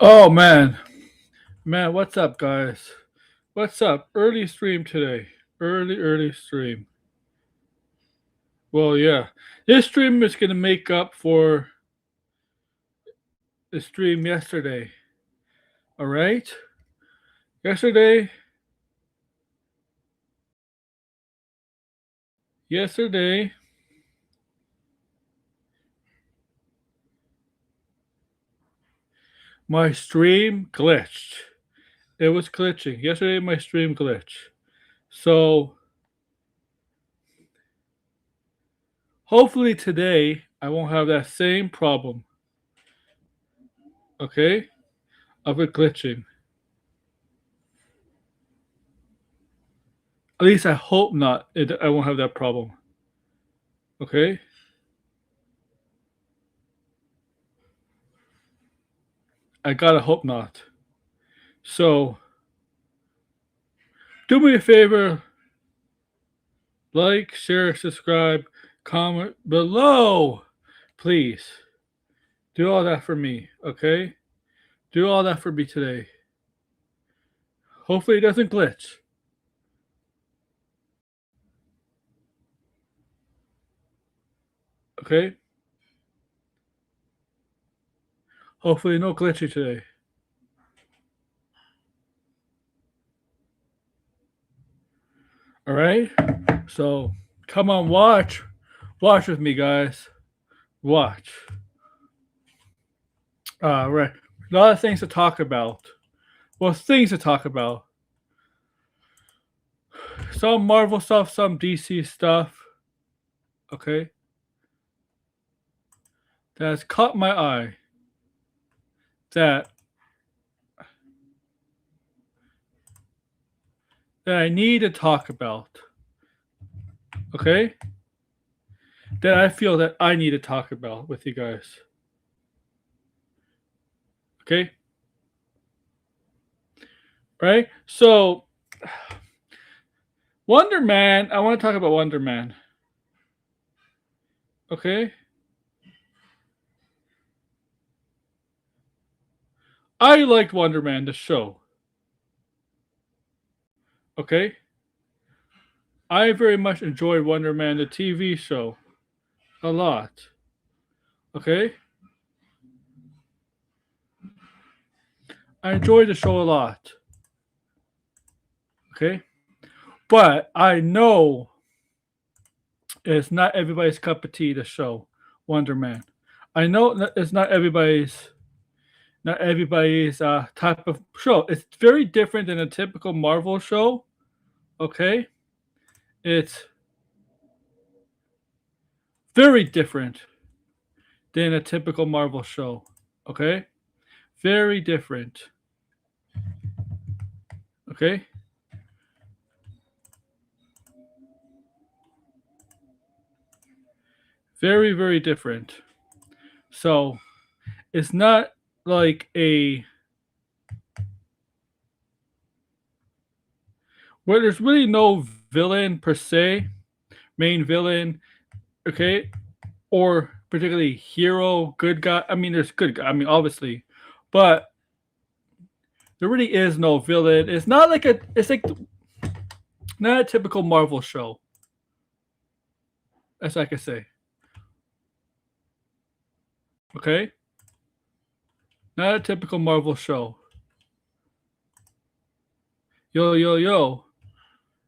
Oh man, what's up, guys? What's up? Early stream today. Early stream. Well, yeah, this stream is gonna make up for the stream yesterday. All right, yesterday, yesterday, my stream glitched. It was glitching. Yesterday, my stream glitched. So hopefully today I won't have that same problem. Okay, of it glitching. At least I hope not. I won't have that problem. Okay. I gotta hope not. So, do me a favor, like, share, subscribe, comment below. Please. Do all that for me, okay? Do all that for me today. Hopefully it doesn't glitch. Okay? Hopefully no glitchy today. Alright? So, come on, watch. Watch with me, guys. Watch. Right. A lot of things to talk about. Well, things to talk about. Some Marvel stuff, some DC stuff. Okay? That has caught my eye. That I need to talk about. Okay? That I feel that I need to talk about with you guys. Okay? Right? So, Wonder Man, I want to talk about Wonder Man. Okay? I liked Wonder Man, the show. Okay? I very much enjoyed Wonder Man, the TV show. A lot. Okay? I enjoyed the show a lot. Okay? But I know it's not everybody's cup of tea, the show, Wonder Man. I know it's not everybody's type of show. It's very different than a typical Marvel show. Okay? It's very different than a typical Marvel show. Okay? Very different. Okay? Very, very different. So, it's not like well, there's really no villain per se, main villain, okay, or particularly hero, good guy. I mean, there's good guy. I mean, obviously, but there really is no villain. It's not like it's like not a typical Marvel show, as I can say. Okay, not a typical Marvel show. Yo, yo, yo,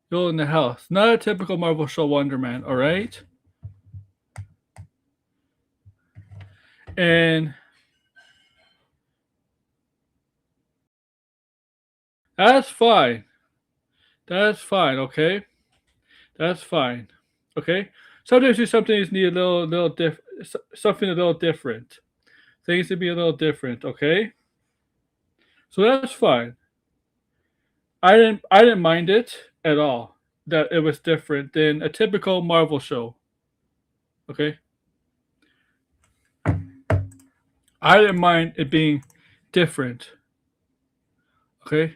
yo in the house. Not a typical Marvel show, Wonder Man. All right, and that's fine. That's fine. Okay, that's fine. Okay. Sometimes you something need a little something a little different. Things to be a little different. Okay. So that's fine. I didn't mind it at all that it was different than a typical Marvel show. Okay. I didn't mind it being different. Okay.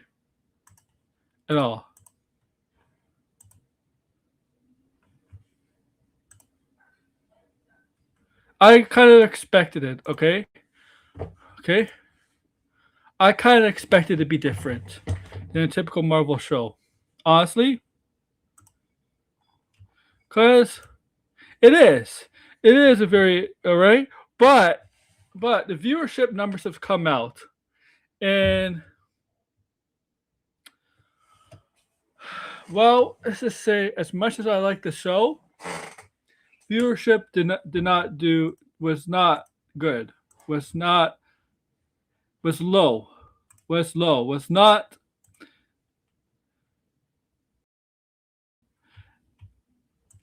At all. I kind of expected it. Okay. Okay. I kind of expected it to be different than a typical Marvel show, honestly, because it is. It is a very all right, but the viewership numbers have come out, and well, let's just say, as much as I like the show, viewership did not do was not good, was not was low, was low, was not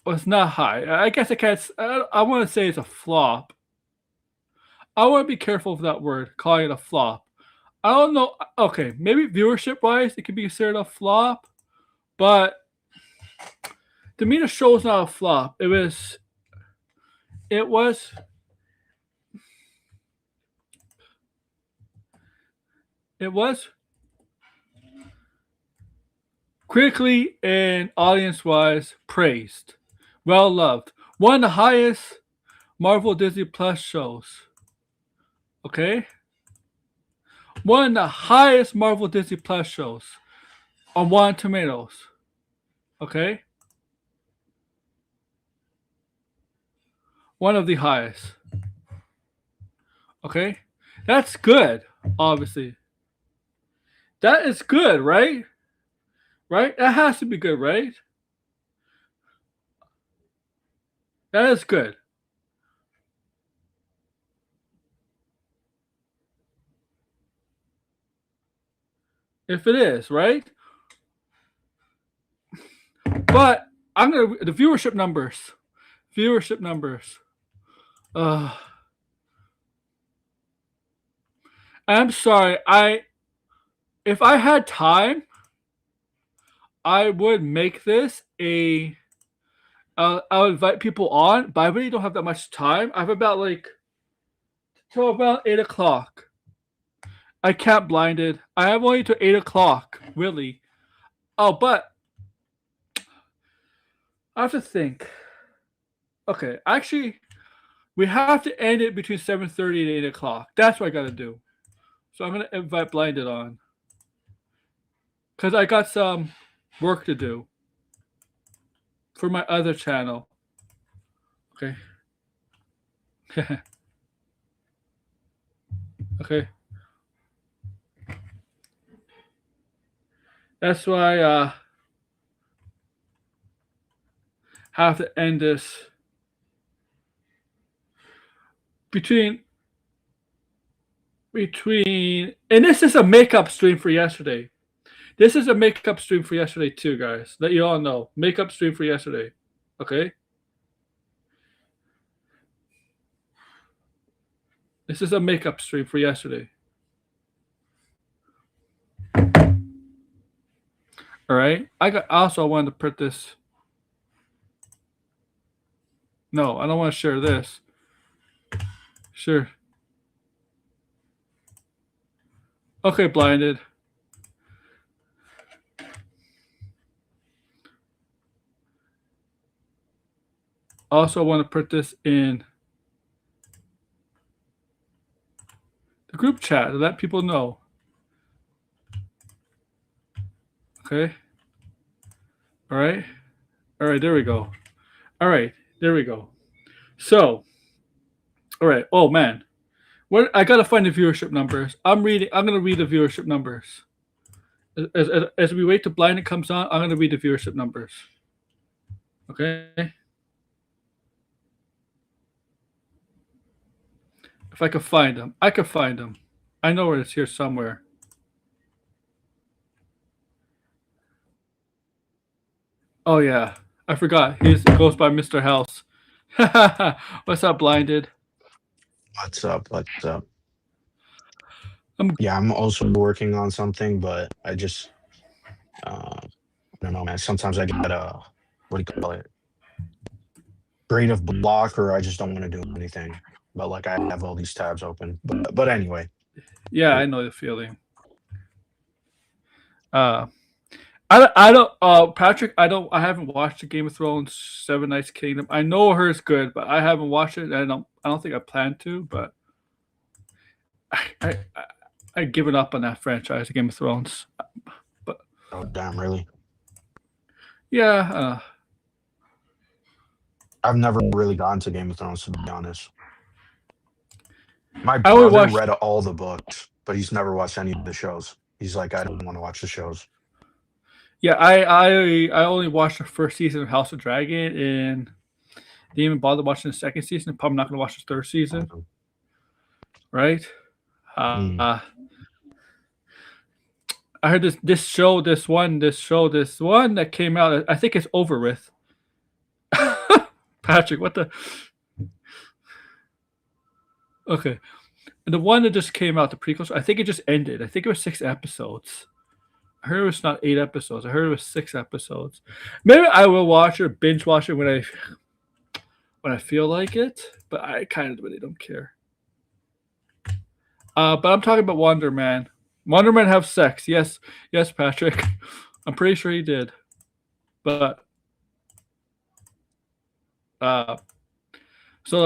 high. I guess I can't. I want to say it's a flop. I want to be careful of that word, calling it a flop. I don't know. Okay, maybe viewership wise, it could be considered a flop, but to me, the show is not a flop. It was it was critically and audience wise praised, well loved. One of the highest Marvel Disney Plus shows. Okay? One of the highest Marvel Disney Plus shows on Rotten Tomatoes. Okay? One of the highest. Okay? That's good, obviously. That is good, right? Right? That has to be good, right? That is good. If it is, right? But I'm gonna the viewership numbers. Viewership numbers. I'm sorry. If I had time, I would make this a. I'll invite people on, but I really don't have that much time. I have about till about 8 o'clock. I can't blind it. I have only till 8 o'clock, really. Oh, but I have to think. Okay, actually, we have to end it between 7:30 and 8 o'clock. That's what I gotta do. So I'm gonna invite Blinded on because I got some work to do for my other channel. Okay. Okay. That's why I have to end this between and this is a makeup stream for yesterday. This is a makeup stream for yesterday too, guys. Let you all know. Makeup stream for yesterday. Okay? This is a makeup stream for yesterday. All right? I also wanted to put this. No, I don't want to share this. Sure. Okay, Blinded. Also want to put this in the group chat to let people know. Okay. All right. All right, there we go. All right, there we go. So, all right. Oh man. I gotta find the viewership numbers. I'm gonna read the viewership numbers. As we wait till Blinded comes on, I'm gonna read the viewership numbers. Okay. If I could find them, I could find them. I know where it's here somewhere. Oh yeah, I forgot. He goes by Mr. House. What's up, Blinded? What's up? What's up? Yeah, I'm also working on something, but I just, I don't know, man. Sometimes I get what do you call it? Creative block, or I just don't want to do anything. But like I have all these tabs open. But anyway. Yeah, I know the feeling. I don't Patrick, I haven't watched the Game of Thrones Seven Nights Kingdom. I know her's good, but I haven't watched it. I don't think I plan to, but I I'd given up on that franchise, Game of Thrones. But Oh damn, really? yeah, I've never really gotten to Game of Thrones, to be honest. My I only brother watched. read all the books, but he's never watched any of the shows. He's like, I don't want to watch the shows. Yeah, I only watched the first season of House of Dragon and didn't even bother watching the second season. Probably not gonna watch the third season, right? Mm. I heard this one that came out. I think it's over with. Patrick, what the? Okay, and the one that just came out, the prequel. I think it just ended. I think it was 6 episodes. I heard it was not 8 episodes. I heard it was 6 episodes. Maybe I will watch it, binge watch it when I feel like it. But I kind of really don't care. But I'm talking about Wonder Man. Wonder Man have sex? Yes, yes, Patrick. I'm pretty sure he did. But so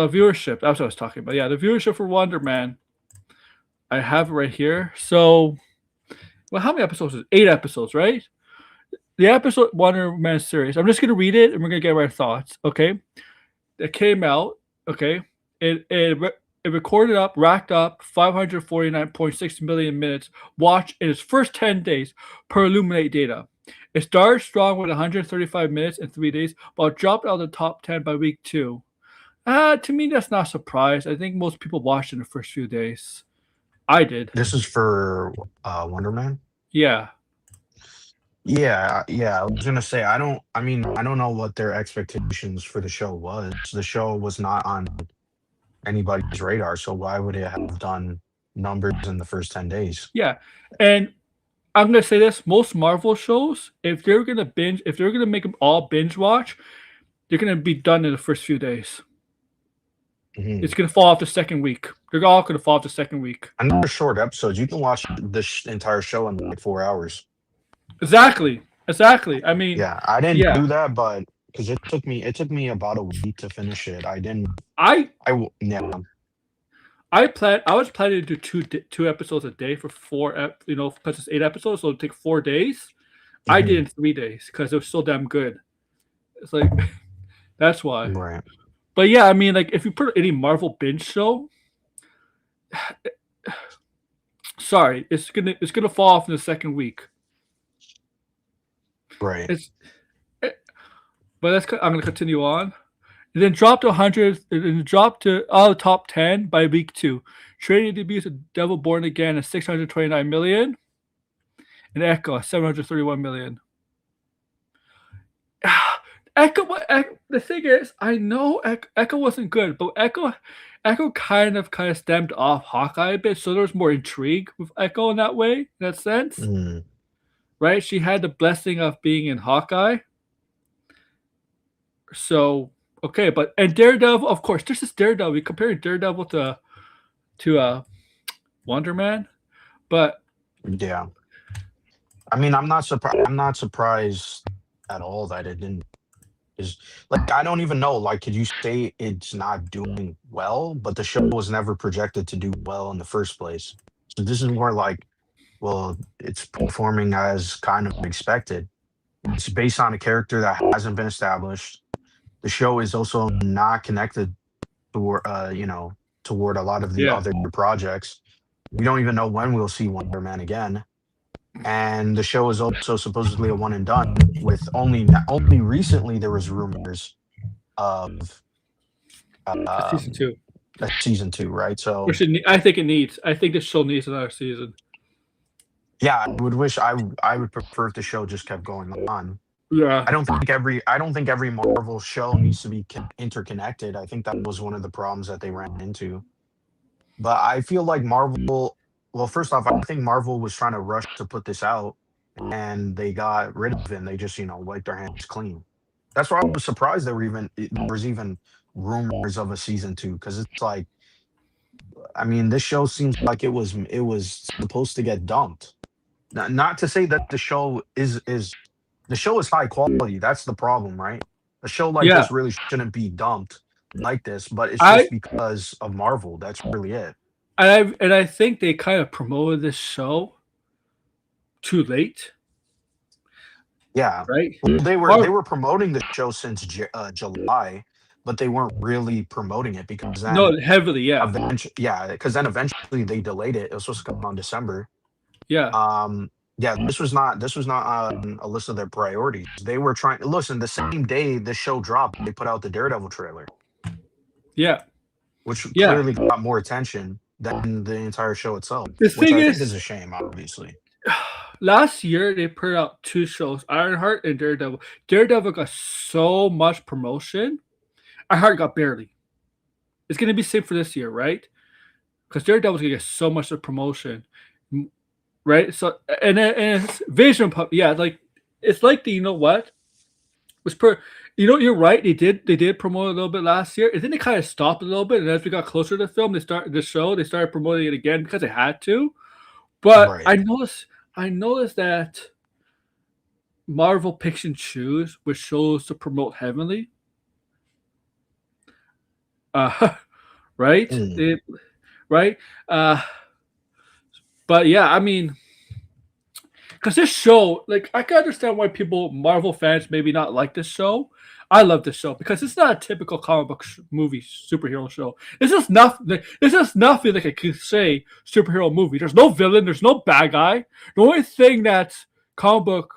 the viewership. That's what I was talking about. Yeah, the viewership for Wonder Man. I have it right here. So, well, how many episodes is it? 8 episodes, right? The episode Wonder Man series. I'm just gonna read it and we're gonna get our thoughts. Okay, it came out. Okay, it recorded up, racked up 549.6 million minutes watched in its first 10 days per Illuminate data. It started strong with 135 minutes in 3 days, but dropped out of the top 10 by week 2. To me, that's not a surprise. I think most people watched in the first few days. I did. This is for Wonder Man. Yeah. Yeah, yeah. I was gonna say I don't. I mean, I don't know what their expectations for the show was. The show was not on anybody's radar, so why would it have done numbers in the first 10 days? Yeah. And I'm gonna say this: most Marvel shows, if they're gonna make them all binge watch, they're gonna be done in the first few days. Mhm. It's gonna fall off the second week. They're all gonna fall off the second week. And they're short episodes. You can watch the entire show in like 4 hours. Exactly. Exactly. I mean, Yeah, I didn't yeah. do that, but because it took me about a week to finish it. I didn't. I Yeah. I was planning to do two episodes a day for because it's 8 episodes, so it'll take 4 days. I did Mhm. in 3 days because it was so damn good. It's like that's why. Right. But yeah, I mean, like if you put any Marvel binge show, sorry, it's gonna fall off in the second week. Right. It's but I'm gonna continue on. It then dropped to 100. It dropped to all the top 10 by week 2. Trading debuts of Devil Born Again at 629 million, and Echo at 731 million. Echo. The thing is, I know Echo wasn't good, but Echo kind of stemmed off Hawkeye a bit, so there was more intrigue with Echo in that way, in that sense, Mm. right? She had the blessing of being in Hawkeye, so okay. But and Daredevil, of course, this is Daredevil. We comparing Daredevil to Wonder Man, but Yeah. I mean, I'm not surprised. I'm not surprised at all that it didn't. Is like I don't even know. Like, could you say it's not doing well? But the show was never projected to do well in the first place. So this is more like, well, it's performing as kind of expected. It's based on a character that hasn't been established. The show is also not connected toward, toward a lot of the yeah, other projects. We don't even know when we'll see Wonder Man again. And the show is also supposedly a one and done. With only recently there was rumors of season um, 2. a season 2, right? So I think it needs. I think this show needs another season. yeah, I would prefer if the show just kept going on. Yeah, I don't think every Marvel show needs to be interconnected. I think that was one of the problems that they ran into. But I feel like Marvel. Well, first off, I think Marvel was trying to rush to put this out, and they got rid of it. And they just wiped their hands clean. That's why I was surprised there was even rumors of a season 2, because it's like, I mean, this show seems like it was supposed to get dumped. Not to say that the show is high quality. That's the problem, right? A show like yeah. this really shouldn't be dumped like this, but it's I just because of Marvel. That's really it. and I think they kind of promoted this show too late, Yeah. right? Well, they Mar- were promoting the show since July, but they weren't really promoting it because then no, heavily, yeah, eventually, yeah, because then eventually they delayed it. It was supposed to come out in December. yeah, Yeah, this was not on a list of their priorities. They were trying to listen. The same day the show dropped, they put out the Daredevil trailer, yeah, which yeah. clearly got more attention than the entire show itself, The which thing I think is is, a shame, obviously. last year they put out two shows, Ironheart and Daredevil. Daredevil got so much promotion. Ironheart got barely. It's gonna be same for this year, right? Because Daredevil's gonna get so much of promotion, right? So and it's Vision, yeah, like it's like the you know what was per. You know, you're right. They did promote a little bit last year, and then they kind of stopped a little bit. And as we got closer to the film, they started promoting it again because they had to. But Right. I noticed that Marvel picks and choose which shows to promote heavily. Uh, right? Mm. Right? Uh, but yeah, I mean, because this show, like, I can understand why people, Marvel fans, maybe not like this show. I love this show because it's not a typical comic book movie superhero show. It's just nothing. It's just nothing like I could say superhero movie. There's no villain. There's no bad guy. The only thing that's comic book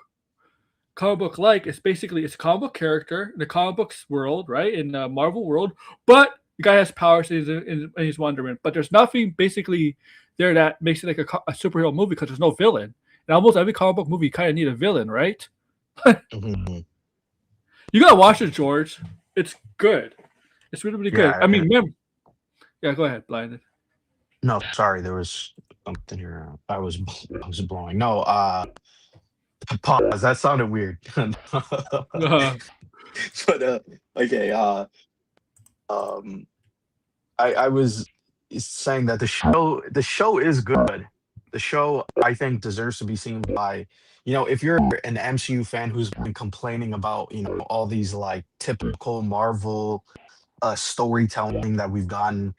like is basically it's a comic book character in the comic books world, right? In the Marvel world, but the guy has powers and he's Wonder Man. But there's nothing basically there that makes it like a superhero movie because there's no villain. And almost every comic book movie kind of need a villain, right? Mhm. You gotta watch it, George. It's good. It's really, really good. I Yeah. mean, yeah, go ahead, blinded. No, sorry, there was something here. I was blowing. No, pause. That sounded weird. Uh, But okay, um I was saying that the show is good. The show I think deserves to be seen by, if you're an MCU fan who's been complaining about, all these like typical Marvel storytelling that we've gotten.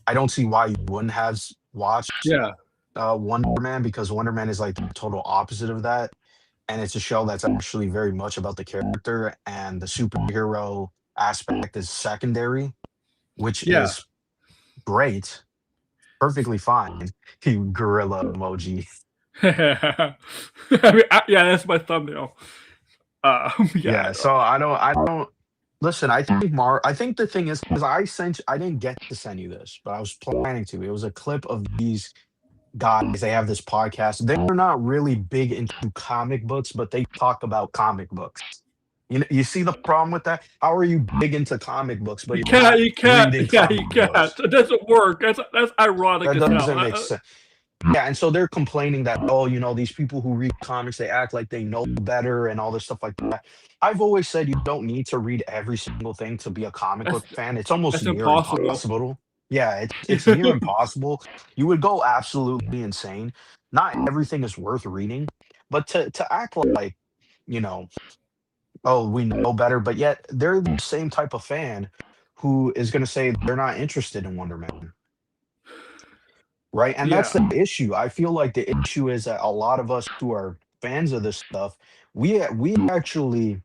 I don't see why you wouldn't have watched yeah, Wonder Man, because Wonder Man is like the total opposite of that. And it's a show that's actually very much about the character, and the superhero aspect is secondary, which yeah. is great, perfectly fine. You gorilla emoji. I mean, yeah, that's my thumbnail. Yeah, Yeah, so I don't listen. I think the thing is, because I didn't get to send you this, but I was planning to. It was a clip of these guys. They have this podcast. They're not really big into comic books, but they talk about comic books. You see the problem with that? How are you big into comic books, but you you're can't, not you can't, reading yeah, you comic can't. books? It doesn't work. That's ironic That as hell. doesn't make sense. Yeah, and so they're complaining that, oh, these people who read comics, they act like they know better and all this stuff like that. I've always said you don't need to read every single thing to be a comic That's book fan. It's almost that's near impossible. impossible. Yeah, it's near impossible. You would go absolutely insane. Not everything is worth reading, but to act like, you know, oh, we know better, but yet they're the same type of fan who is going to say they're not interested in Wonder Man. Right, and Yeah, that's the issue. I feel like the issue is that a lot of us who are fans of this stuff, we actually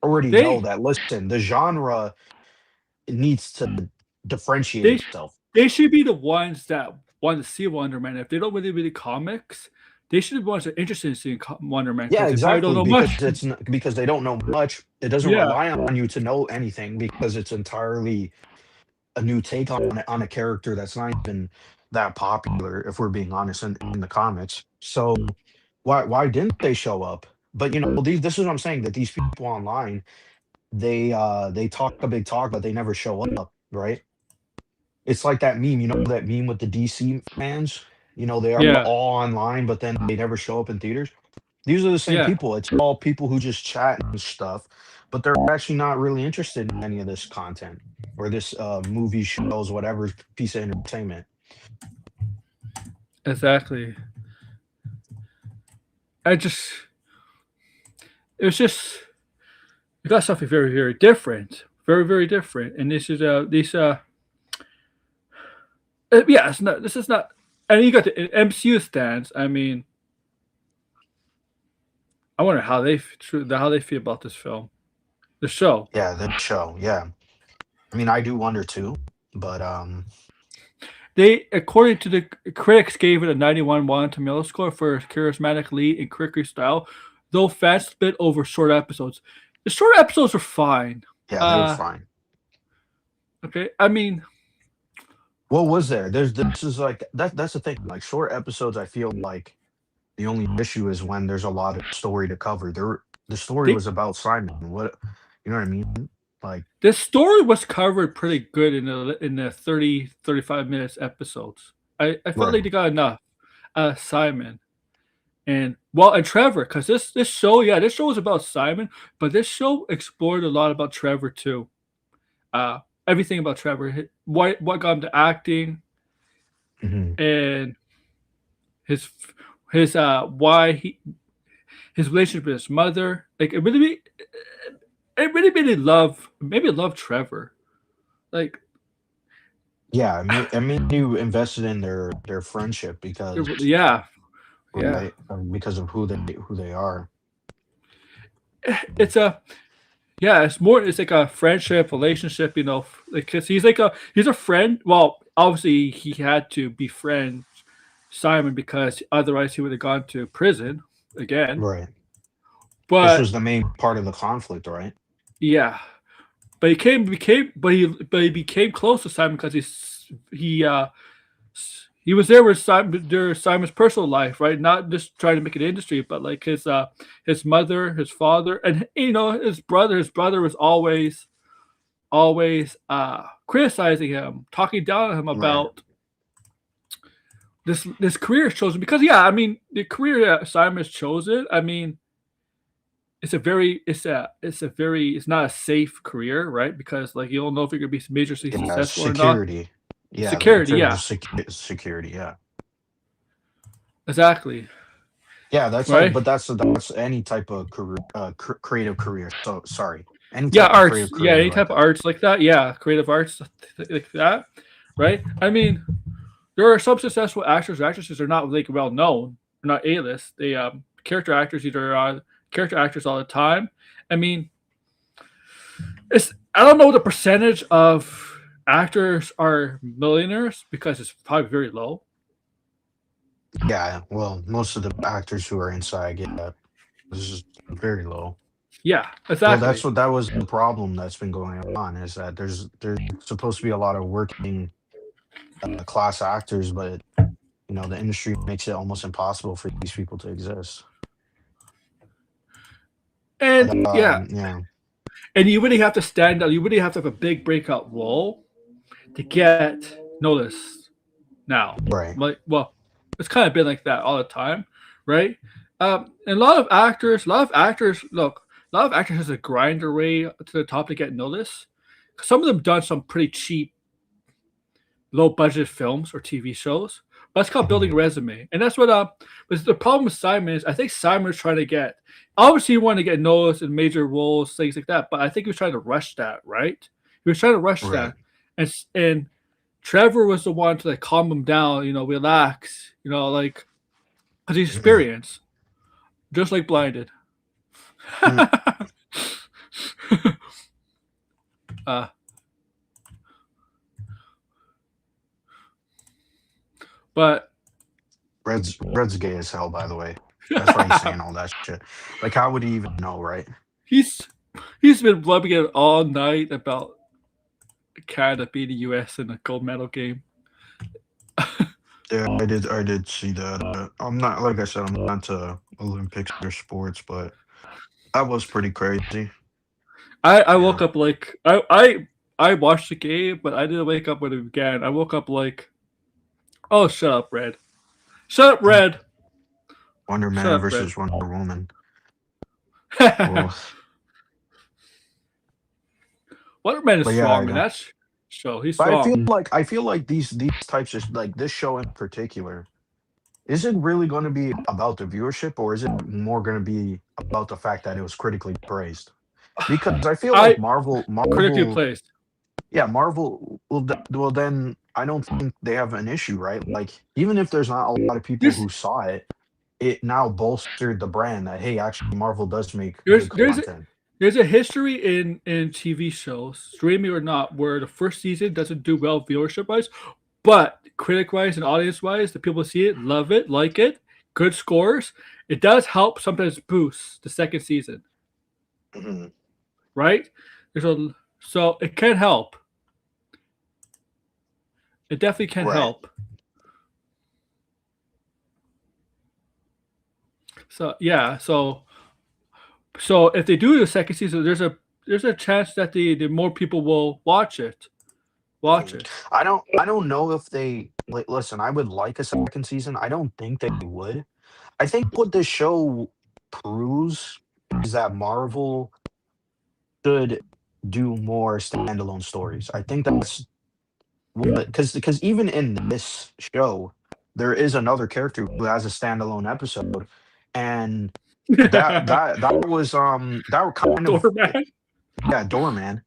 already know they that, listen, the genre needs to differentiate they itself. they should be the ones that want to see Wonder Man. If they don't really read the comics, they should be the ones that are interested in seeing Wonder Man Yeah, because they probably don't exactly, know because much. because they don't know much. It doesn't Yeah, rely on you to know anything, because it's entirely a new take on a character that's not even that popular, if we're being honest, in the comics. So why didn't they show up? But this is what I'm saying, that these people online, they talk a big talk, but they never show up, right? It's like that meme, that meme with the DC fans. They are yeah, all online, but then they never show up in theaters. These are the same yeah. people. It's all people who just chat and stuff, but they're actually not really interested in any of this content, or this movie, shows, whatever piece of entertainment. Exactly. I just it was just it got something very, very different, very, very different. And this is Yeah, it's not. This is not. And you got the MCU stands. I mean, I wonder how they feel about this film, the show. Yeah, the show. Yeah, I mean, I do wonder too, but They, according to the critics, gave it a 91 Rotten Tomato score for charismatic lead and quirky style, though fans split over short episodes. The short episodes are fine. yeah, they were Uh, fine. okay. I mean, What was there? There's this is like that. That's the thing. Like short episodes, I feel like the only issue is when there's a lot of story to cover. The story they, was about Simon. What, you know what I mean? Like, this story was covered pretty good in the 35 minutes episodes. I felt right. like they got enough. Simon and well, and Trevor, because this show, yeah, this show was about Simon, but this show explored a lot about Trevor too. Uh, Everything about Trevor, what got him to acting, Hmm. and his his why he his relationship with his mother. Like it really made me love Trevor. Like Yeah, I mean, you invested in their friendship because yeah, yeah. right because of who they are. It's a yeah. It's more. It's like a friendship relationship. You know, like 'cause he's a friend. Well, obviously he had to befriend Simon because otherwise he would have gone to prison again. Right. This But was the main part of the conflict, right? yeah, but he became close to Simon because he was there with Simon's personal life, right? Not just trying to make an industry, but like his mother, his father, and you know his brother. His brother was always criticizing him, talking down on him Right. about this career chosen because yeah, I mean the career that Simon's chosen. I mean it's not a safe career, right? Because like you don't know if you're gonna be majorly Yeah, successful or not. security. Yeah, in Security, terms of yeah, security. Yeah. exactly, Yeah, that's like, right? but that's any type of career, creative career. So sorry, any Yeah, type of arts, creative yeah, career any like type of that. arts like that, yeah, creative arts like that, right? I mean, there are some successful actors or actresses are not like well known, they're not A list. They character actors either character actors all the time. I mean, it's I don't know the percentage of actors are millionaires because it's probably very low. Yeah, well, most of the actors who are inside, yeah, this is very low. Yeah, Well, that's exactly. what that was the problem that's been going on is that there's supposed to be a lot of working class actors, but you know the industry makes it almost impossible for these people to exist. And But yeah, yeah, and you really have to stand out. You really have to have a big breakout role to get noticed now. right. Like, well, it's kind of been like that all the time, right? And a lot of actors has to grind their way to the top to get noticed. Some of them done some pretty cheap, low budget films or TV shows. But it's called building Mhm. a resume, and that's what. But the problem with Simon is, I think Simon was trying to get. Obviously, he wanted to get noticed in major roles, things like that. But I think he was trying to rush that, right? He was trying to rush Right. that, and Trevor was the one to like calm him down, you know, relax, you know, like because he's Mhm. experienced, just like Blinded. Mm. uh, but Red's gay as hell, by the way. That's why he's saying all that shit. Like, how would he even know, right? he's he's been blubbing it all night about Canada beating US in a gold medal game. Yeah, I did see that. I'm not, like I said, I'm not into Olympics or sports, but that was pretty crazy. I woke Yeah. up like I watched the game, but I didn't wake up when it began. I woke up like, oh, shut up, Red. Shut up, Red. Wonder Shut Man up, Red. versus Wonder Woman. Well, Wonderman is but yeah, I strong in know. that show. He's But strong. I feel like these types of like this show in particular, is it really going to be about the viewership, or is it more going to be about the fact that it was critically praised? Because I feel like I critically placed. Yeah, Marvel will then I don't think they have an issue, right? Like, even if there's not a lot of people There's who saw it, it now bolstered the brand that, hey, actually, Marvel does make there's good there's a, content. there's a history in TV shows, streaming or not, where the first season doesn't do well viewership wise, but critic wise and audience wise, the people see it, love it, like it, good scores. It does help sometimes boost the second season, Mhm. right? There's a so it can help. It definitely can Right. help. So yeah, so if they do the second season, there's a chance that the more people will watch it. Watch Mhm. it. I don't know if they listen, I would like a second season. I don't think they would. I think what this show proves is that Marvel should do more standalone stories. I think that's what, because even in this show, there is another character who has a standalone episode, and that were kind of, Doorman. yeah, Doorman.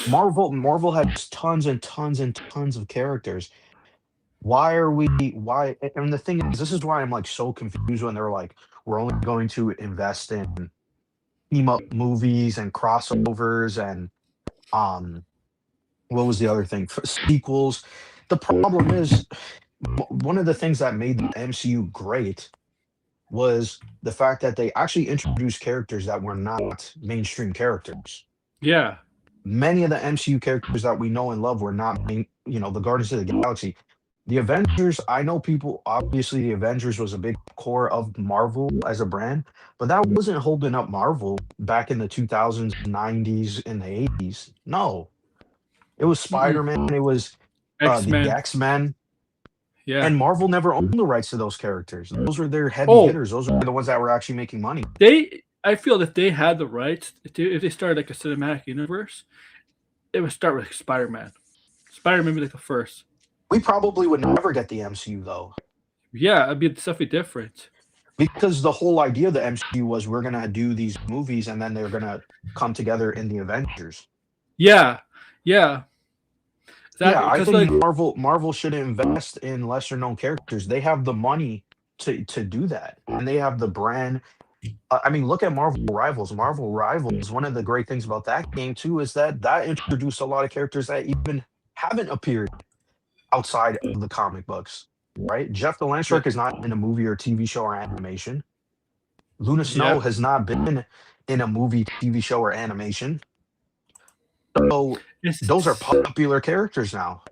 Marvel has tons and tons and tons of characters. Why, and the thing is, this is why I'm like so confused when they're like, we're only going to invest in team up movies and crossovers and um what was the other thing? Sequels. The problem is, one of the things that made the MCU great was the fact that they actually introduced characters that were not mainstream characters. Yeah. Many of the MCU characters that we know and love were not the Guardians of the Galaxy. The Avengers, I know people, obviously, the Avengers was a big core of Marvel as a brand, but that wasn't holding up Marvel back in the 2000s, 90s, and the 80s. No, it was Mm-mm. Spider-Man, it was X the Men. X-Men, Yeah. and Marvel never owned the rights to those characters. Those were their heavy Oh, hitters. Those were the ones that were actually making money. they. I feel if they had the rights, if they started like a cinematic universe, it would start with Spider Man. Spider Man would be like the first. We probably would never get the MCU though, Yeah, it'd be definitely different. because the whole idea of the MCU was we're gonna do these movies and then they're gonna come together in the Avengers. Yeah, yeah, Yeah, exactly. I Because think like, Marvel should invest in lesser known characters. They have the money to do that, and they have the brand. I mean, look at Marvel Rivals. Marvel Rivals. One of the great things about that game too is that introduced a lot of characters that even haven't appeared outside of the comic books. Right? Jeff the yeah, Landshark is not in a movie or TV show or animation. Luna yeah, Snow has not been in a movie, TV show, or animation. So those are it's popular characters now.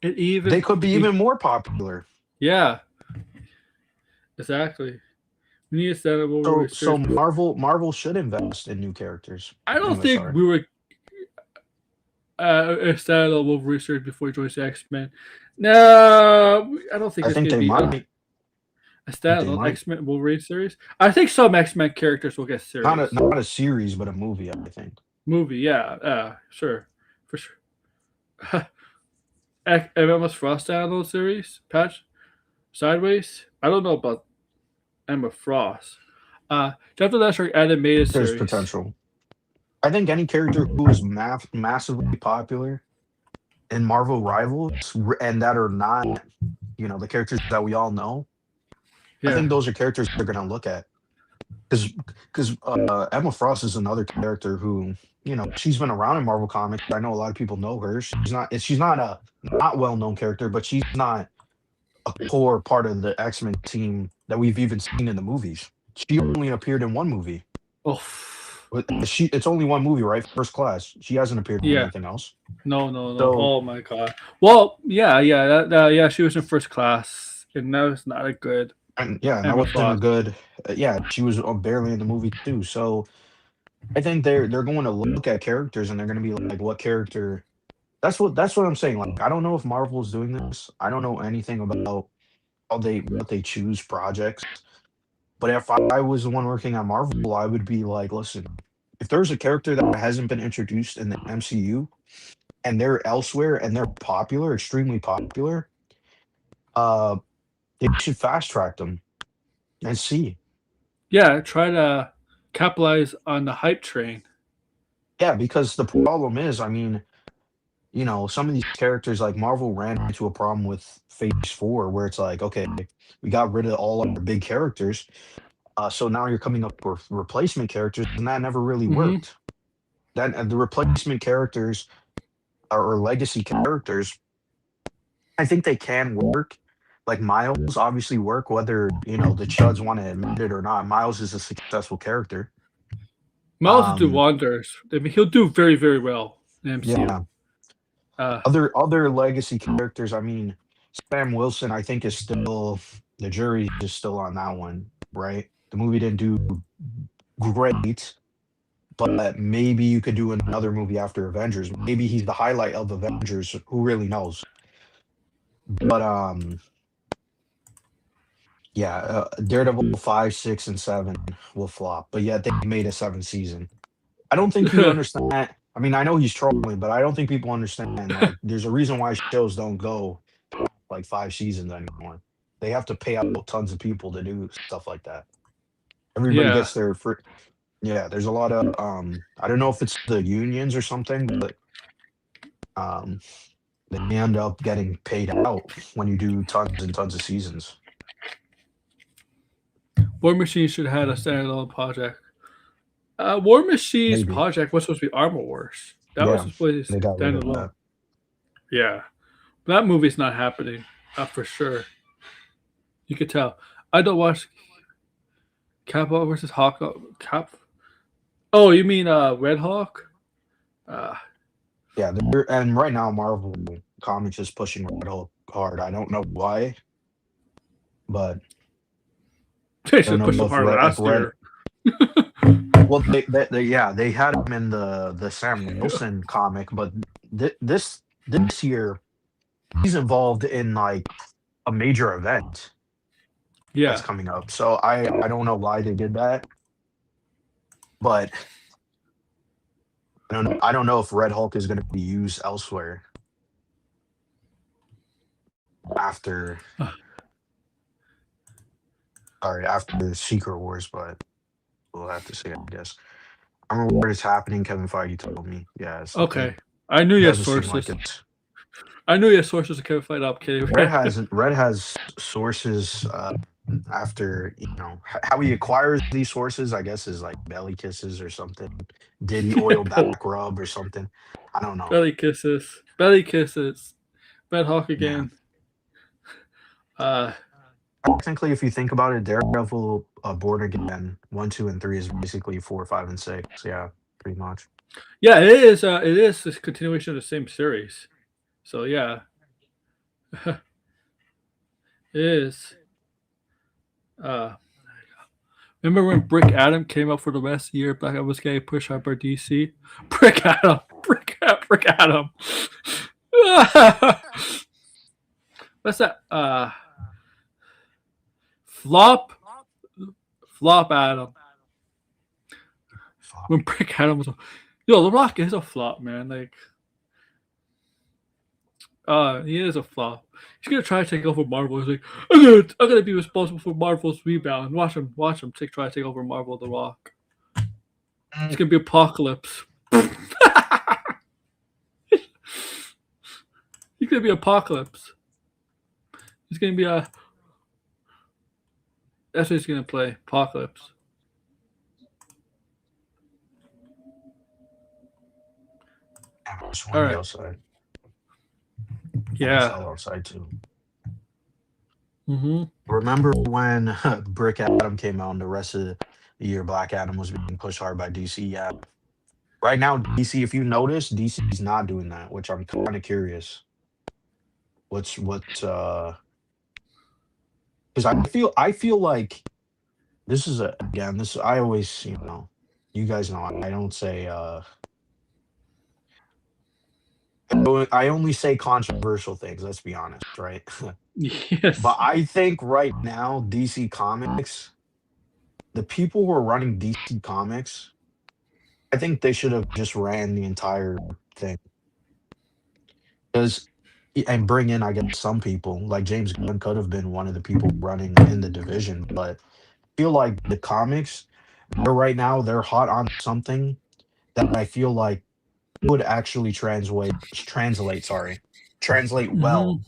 it They even could be even more popular. yeah, exactly. We need to set up what we So research before. Marvel should invest in new characters. I don't Anyway, think sorry. we were set up what we research before he joins the X Men. No, I don't think I it's think gonna they be might. I a think they standalone might. X Men Wolverine series. I think some X Men characters will get Not a series not a series, but a movie, I think. movie. Yeah, sure, for sure. Emma Frost standalone series patch sideways. I don't know about Emma Frost. Jeff the Last animated There's series. potential. I think any character who is massively popular in Marvel Rivals and that are not, the characters that we all know, I Yeah, think those are characters they're gonna look at. Because Emma Frost is another character who, she's been around in Marvel Comics. I know a lot of people know her. She's not a not well known character, but she's not a core part of the X-Men team that we've even seen in the movies. She only appeared in one movie. oh, It's only one movie, right? First Class. She hasn't appeared in yeah. anything else. No, no, no. So, Oh my god. Well, yeah, yeah, yeah. She was in first class, and that was not a good and yeah, and that Emma wasn't a Frost. good. Yeah, she was barely in the movie too. So I think they're going to look at characters and they're going to be like, what character? That's what I'm saying. Like, I don't know if Marvel's doing this. I don't know anything about what they choose projects. But if I was the one working on Marvel, I would be like, listen, if there's a character that hasn't been introduced in the MCU and they're elsewhere and they're popular, extremely popular, uh, they should fast track them and see. Yeah, try to capitalize on the hype train. Yeah, because the problem is, I mean, some of these characters, like Marvel ran into a problem with Phase 4, where it's like, okay, we got rid of all our big characters, so now you're coming up with replacement characters, and that never really Hmm. worked. Then the replacement characters or legacy characters, I think they can work. Like Miles obviously work, whether the Chuds want to admit it or not. Miles is a successful character. Miles will do Um, wonders. I mean, he'll do very, very well in MCU. yeah, Uh, other legacy characters. I mean, Sam Wilson, I think is still the jury is still on that one, right? The movie didn't do great, but maybe you could do another movie after Avengers. Maybe he's the highlight of Avengers. Who really knows? But yeah, Daredevil 5, 6, and 7 will flop. But yet they made a seventh season. I don't think you understand. I mean, I know he's trolling, but I don't think people understand. Like, there's a reason why shows don't go like 5 seasons anymore. They have to pay out tons of people to do stuff like that. Everybody yeah. gets their free. Yeah, there's a lot of I don't know if it's the unions or something, but um they end up getting paid out when you do tons and tons of seasons. War Machine should have had a standalone project. War Machine's Maybe. project was supposed to be Armor Wars. That was Yeah, supposed to they be got rid of standalone. that. Yeah. But that movie's not happening. For sure. You could tell. I don't watch Cap versus Hawk. Cap. Oh, you mean Red Hawk? Uh, Yeah, and right now Marvel Comics is pushing Red Hulk hard. I don't know why, but they I don't should push know them if hard last Red. year. Well, yeah, they had him in the Sam Wilson comic, but this year he's involved in like a major event that's Yeah. coming up. So I don't know why they did that, but I don't know if Red Hulk is going to be used elsewhere after after Secret Wars, but we'll have to see, I guess. I remember where it's happening. Kevin Feige told me, yeah, it's Okay. looking. I knew It you had doesn't seem sources. like it's. I knew you had sources to Kevin Fight Up. Kidding. Red has sources. After how he acquires these sources, I guess is like belly kisses or something. Diddy oil back rub or something. I don't know. Belly kisses. Belly kisses. Red Hawk Yeah. again. Uh, Technically, if you think about it, Daredevil, Born Again, 1, 2, and 3 is basically 4, 5, and 6. Yeah, pretty much. yeah, it is. It is a continuation of the same series. So yeah, it is. Uh, remember when Brick Adam came out for the rest of the year? Black Adam was getting pushed out by DC. Brick Adam. Brick Adam. What's that? Flop. Flop Adam. Fuck. When Brick Adam was, yo, The Rock is a flop, man. Like, he is a flop. He's gonna try to take over Marvel. He's like, I'm gonna be responsible for Marvel's rebound. Watch him try to take over Marvel. The Rock. It's gonna be apocalypse. He's gonna be apocalypse. He's gonna be a. That's what he's gonna play. Apocalypse. It's All windy right. outside. It's Yeah. all outside too. Mm-hmm. Remember when Brick Adam came out and the rest of the year Black Adam was being pushed hard by DC? Yeah. Right now, DC, if you notice, DC's not doing that, which I'm kind of curious. What's because I feel like this is again, this I always, you guys know I don't say I only say controversial things, let's be honest, right? But Yes. I think right now DC Comics, the people who are running DC Comics, I think they should have just ran the entire thing. Because and bring in, I guess, some people like James Gunn could have been one of the people running in the division, but I feel like the comics, they're right now they're hot on something that I feel like would actually translate well Hmm.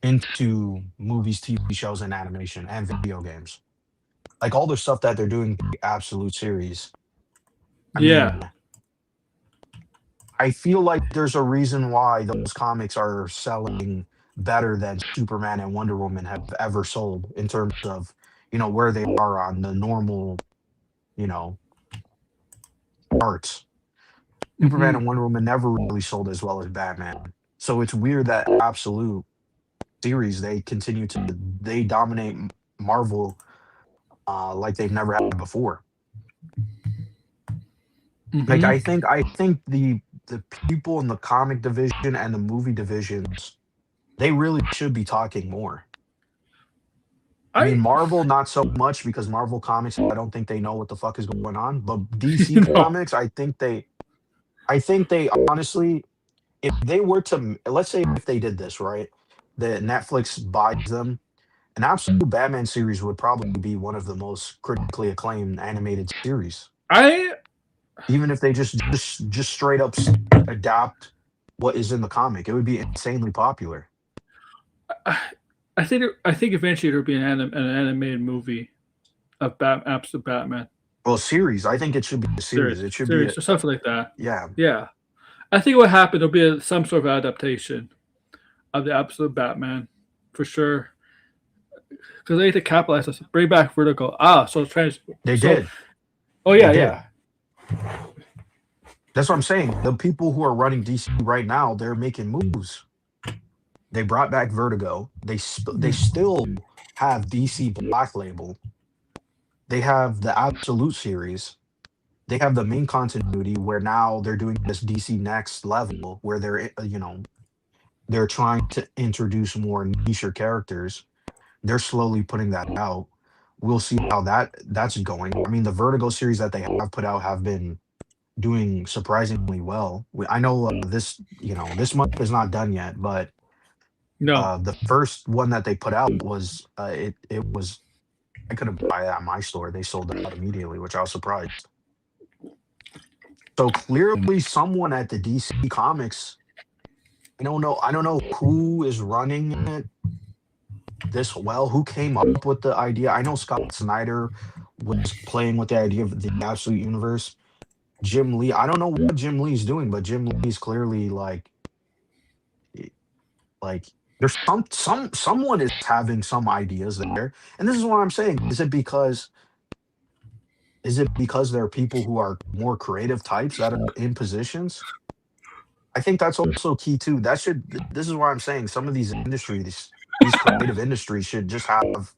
into movies, TV shows, and animation and video games. Like all the stuff that they're doing, the absolute series. I Yeah. mean, I feel like there's a reason why those comics are selling better than Superman and Wonder Woman have ever sold in terms of, where they are on the normal, you know, charts. Superman Hmm. and Wonder Woman never really sold as well as Batman. So it's weird that absolute series they dominate Marvel like they've never had before. Like Hmm. I think the people in the comic division and the movie divisions, they really should be talking more. I mean, I Marvel not so much because Marvel Comics, I don't think they know what the fuck is going on. But DC no. Comics, I think they honestly, if they were to, let's say if they did this, right, that Netflix buys them, an absolute Batman series would probably be one of the most critically acclaimed animated series. I Even if they just straight up adapt what is in the comic, it would be insanely popular. I think eventually there'll be an animated movie of absolute Batman Well, series, I think it should be a series, series. It should be series or something like that. yeah. Yeah, I think what happened there'll be some sort of adaptation of the absolute Batman for sure because they need to capitalize this. Bring back Vertigo. So They so did. oh They yeah, did. yeah. That's what I'm saying. The people who are running DC right now, they're making moves. They brought back Vertigo. They still have DC Black Label. They have the Absolute series. They have the main continuity where now they're doing this DC Next Level where they're trying to introduce more niche characters. They're slowly putting that out. We'll see how that's going. I mean, the Vertigo series that they have put out have been doing surprisingly well. I know this month is not done yet, but No. the first one that they put out was it was I couldn't buy it at my store. They sold it out immediately, which I was surprised. So clearly, someone at the DC Comics, I don't know who is running it this well. Who came up with the idea? I know Scott Snyder was playing with the idea of the Absolute Universe. Jim Lee, I don't know what Jim Lee's doing, but Jim Lee's clearly like there's someone is having some ideas there. And this is what I'm saying. Is it because there are people who are more creative types that are in positions? I think that's also key too. This is why I'm saying some of these industries, these creative industries should just have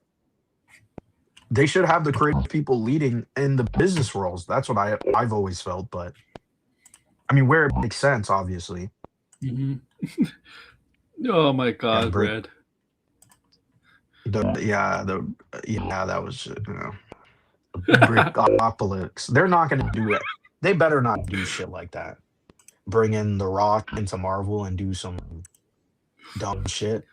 they should have the creative people leading in the business roles. That's what I've always felt, but I mean where it makes sense, obviously. Hmm. Oh my Yeah, God, break Red. the that was Brickopolis. They're not gonna do it. They better not do shit like that. Bring in The Rock into Marvel and do some dumb shit.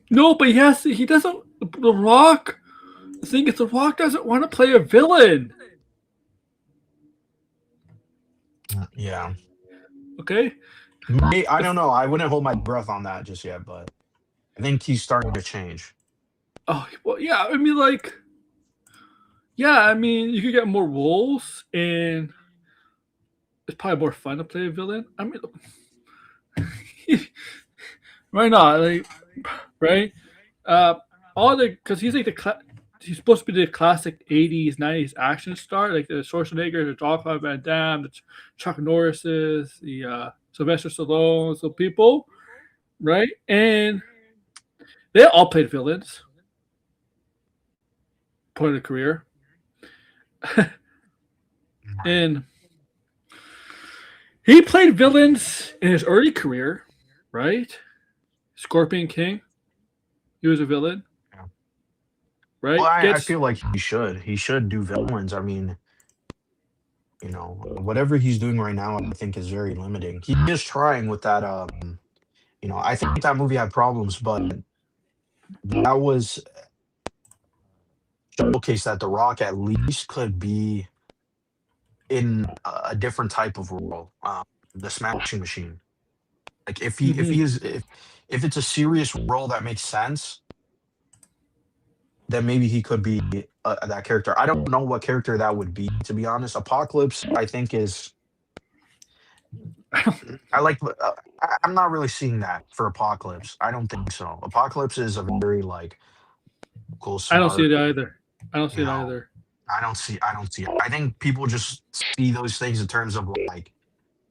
No, but he doesn't. The Rock. The thing is, The Rock doesn't want to play a villain. Yeah. Okay. I don't know. I wouldn't hold my breath on that just yet, but I think he's starting to change. Oh well, yeah. I mean, like, yeah. I mean, you could get more roles, and it's probably more fun to play a villain. I mean, why not? Like, right? Uh, all the because he's like he's supposed to be the classic '80s, '90s action star, like the Schwarzenegger, the Jean-Claude Van Damme, the Chuck Norrises, the Sylvester Stallone, so people, right? And they all played villains point of the career, and he played villains in his early career, right? Scorpion King, he was a villain, Yeah. Well, right? I Gets feel like he should do villains. I mean, whatever he's doing right now, I think is very limiting. He is trying with that. I think that movie had problems, but that was showcase that The Rock at least could be in a different type of role, the Smashing Machine. Like if Hmm. he is if it's a serious role that makes sense, then maybe he could be that character. I don't know what character that would be, to be honest. Apocalypse, I think, is I like. I'm not really seeing that for Apocalypse. I don't think so. Apocalypse is a very like cool, I don't see smart. it either. I don't You see it know, either. I don't see. I don't see it. I think people just see those things in terms of like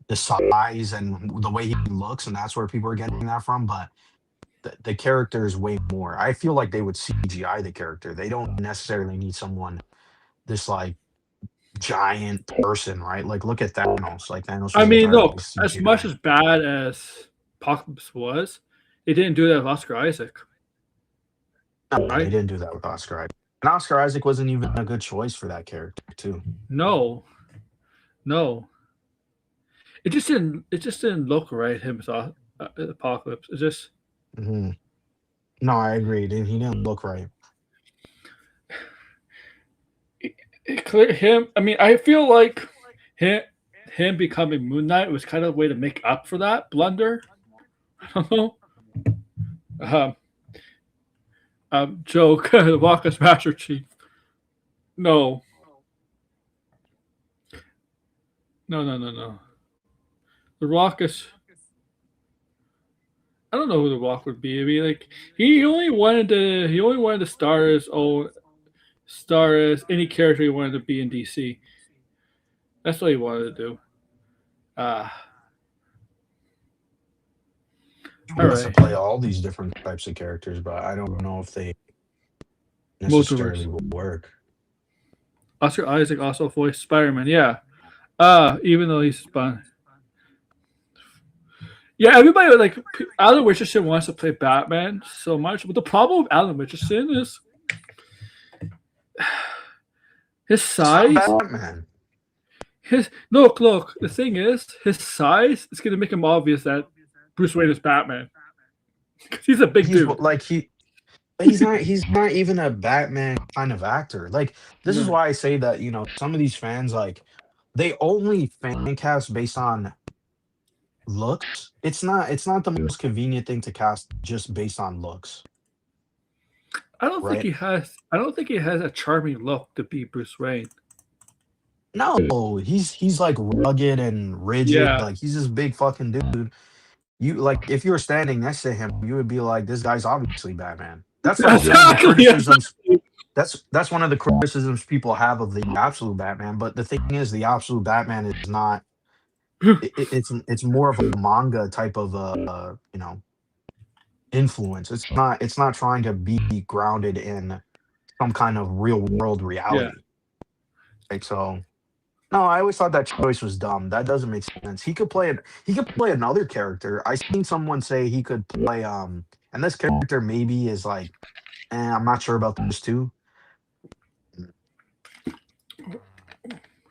the size and the way he looks, and that's where people are getting that from. But the character is way more. I feel like they would CGI the character. They don't necessarily need someone this like giant person, right? Like look at Thanos. Like Thanos I was mean, entirely look, as much CGI. as bad as Apocalypse was, they didn't do that with Oscar Isaac, No, they right? didn't do that with Oscar Isaac. And Oscar Isaac wasn't even a good choice for that character, too. No, no. It just didn't. It just didn't look right. Him as Apocalypse. It just. Hmm. No, I agree. He didn't look right. It clear him. I mean, I feel like him him becoming Moon Knight was kind of a way to make up for that blunder. I don't know. Um, joke. The Walker's Master Chief. No, no. The Rock is. I don't know who the Rock would be. I mean, like he only wanted to star as any character he wanted to be in DC. That's what he wanted to do. Uh He all wants to right. play all these different types of characters, but I don't know if they necessarily Multiverse. will work. Oscar Isaac also voiced Spider Man. Yeah. Even though he's Spun. Yeah, everybody like Alan Richardson wants to play Batman so much, but the problem with Alan Richardson is his It's not size. Batman. His look. The thing is, his size is going to make him obvious that Bruce Wayne is Batman because he's a big He's dude. like he But he's not even a Batman kind of actor. Like this is No. why I say that, some of these fans like they only fan cast based on looks. It's not the most convenient thing to cast just based on looks, I don't think right? he has. I don't think he has a charming look to be Bruce Wayne. No, he's like rugged and rigid. Yeah, Like he's this big fucking dude. You like if you were standing next to him, you would be like, this guy's obviously Batman. That's like one of the exactly. criticisms. That's one of the criticisms people have of the absolute Batman. But the thing is, the absolute Batman is not. It's more of a manga type of influence. It's not trying to be grounded in some kind of real world Yeah. reality. Like so. No, I always thought that choice was dumb. That doesn't make sense. He could play it. He could play another character. I seen someone say he could play and this character maybe is like, I'm not sure about this too.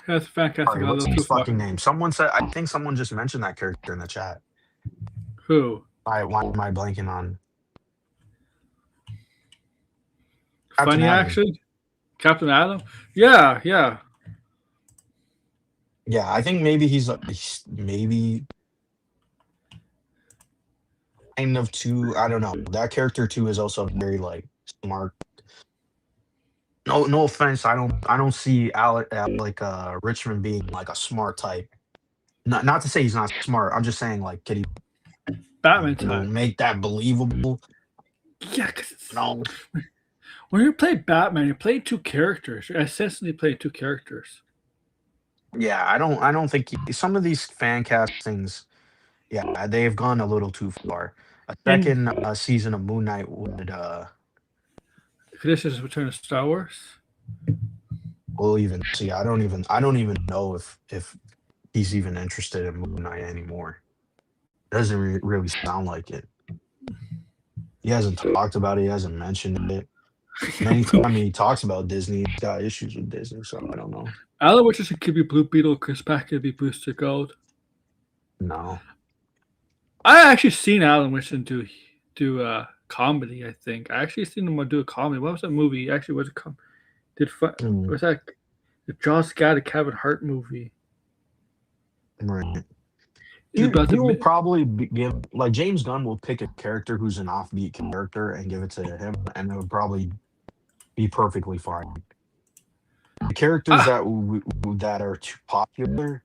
That's fantastic. Sorry, A what's little too his far. fucking name? Someone said. I think someone just mentioned that character in the chat. Who? Why am I blanking on Captain Funny Atom? action? Captain Adam? Yeah. Yeah, I think maybe he's maybe kind of too. I don't know. That character too is also very like smart. No offense. I don't see Alec Richmond being like a smart type. Not to say he's not smart. I'm just saying like, could he Batman type. make that believable? Yeah, because No. when you play Batman, you're playing two characters. You're essentially playing two characters. Yeah, I don't think some of these fan castings, yeah, they've gone a little too far. A And second season of Moon Knight would this is Return of Star Wars. we'll even see. I don't even know if he's even interested in Moon Knight anymore. Doesn't really sound like it. He hasn't talked about it. He hasn't mentioned it. And anytime he talks about Disney, he's got issues with Disney. So I don't know. Alan Richardson could be Blue Beetle. Chris Pratt could be Booster Gold. No. I actually seen Alan Richardson do comedy. I think I actually seen him do a comedy. What was that movie? Actually, was it did Mm. was that The Joss Gad Kevin Hart movie Right. is about He to. will probably give like James Gunn will pick a character who's an offbeat character and give it to him, and it would probably be perfectly fine. The characters Ah, that are too popular,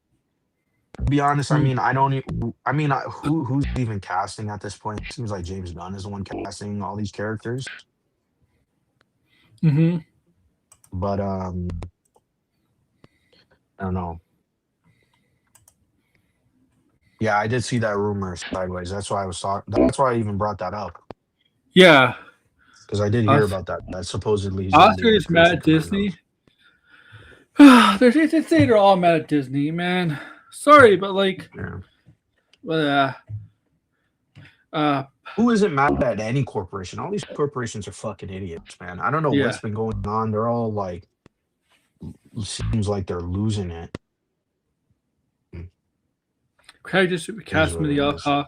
to be honest, I mm, mean, I don't. I mean, who's even casting at this point? It seems like James Gunn is the one casting all these characters. mm-hmm. But I don't know. Yeah, I did see that rumor sideways. That's why I was talking. That's why I even brought that up Yeah. because I did hear Os- about that. That supposedly he's going to Oscar be is mad producing at commercials. Disney. They say they're all mad at Disney, man. Sorry, but like, Yeah. uh, uh, Who isn't mad at any corporation? All these corporations are fucking idiots, man. I don't know what's yeah. been going on. They're all like, seems like they're losing it. Can I just It is cast what it is. Mediocre?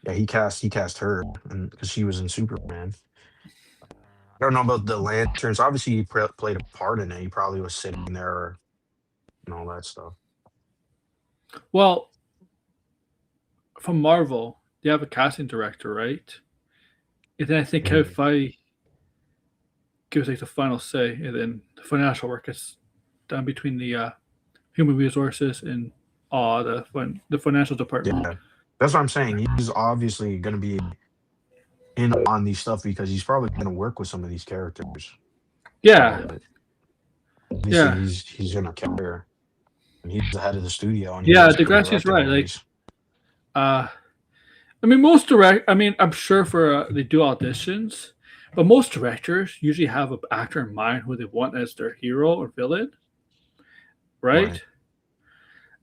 Yeah, he cast her, and because she was in Superman. I don't know about the lanterns. Obviously, he played a part in it. He probably was sitting there and all that stuff. Well, from Marvel, they have a casting director, right? And then I think Kevin Mm. Feige gives like the final say, and then the financial work is done between the human resources and the financial department. Yeah, that's what I'm saying. He's obviously going to be in on these stuff because he's probably going to work with some of these characters. Yeah, But obviously, yeah, he's going to care, and he's the head of the studio, and he's yeah. also Degrassi's directing right. all Like, these. uh, I mean, most direct. I mean, I'm sure for they do auditions, but most directors usually have an actor in mind who they want as their hero or villain, Right. right?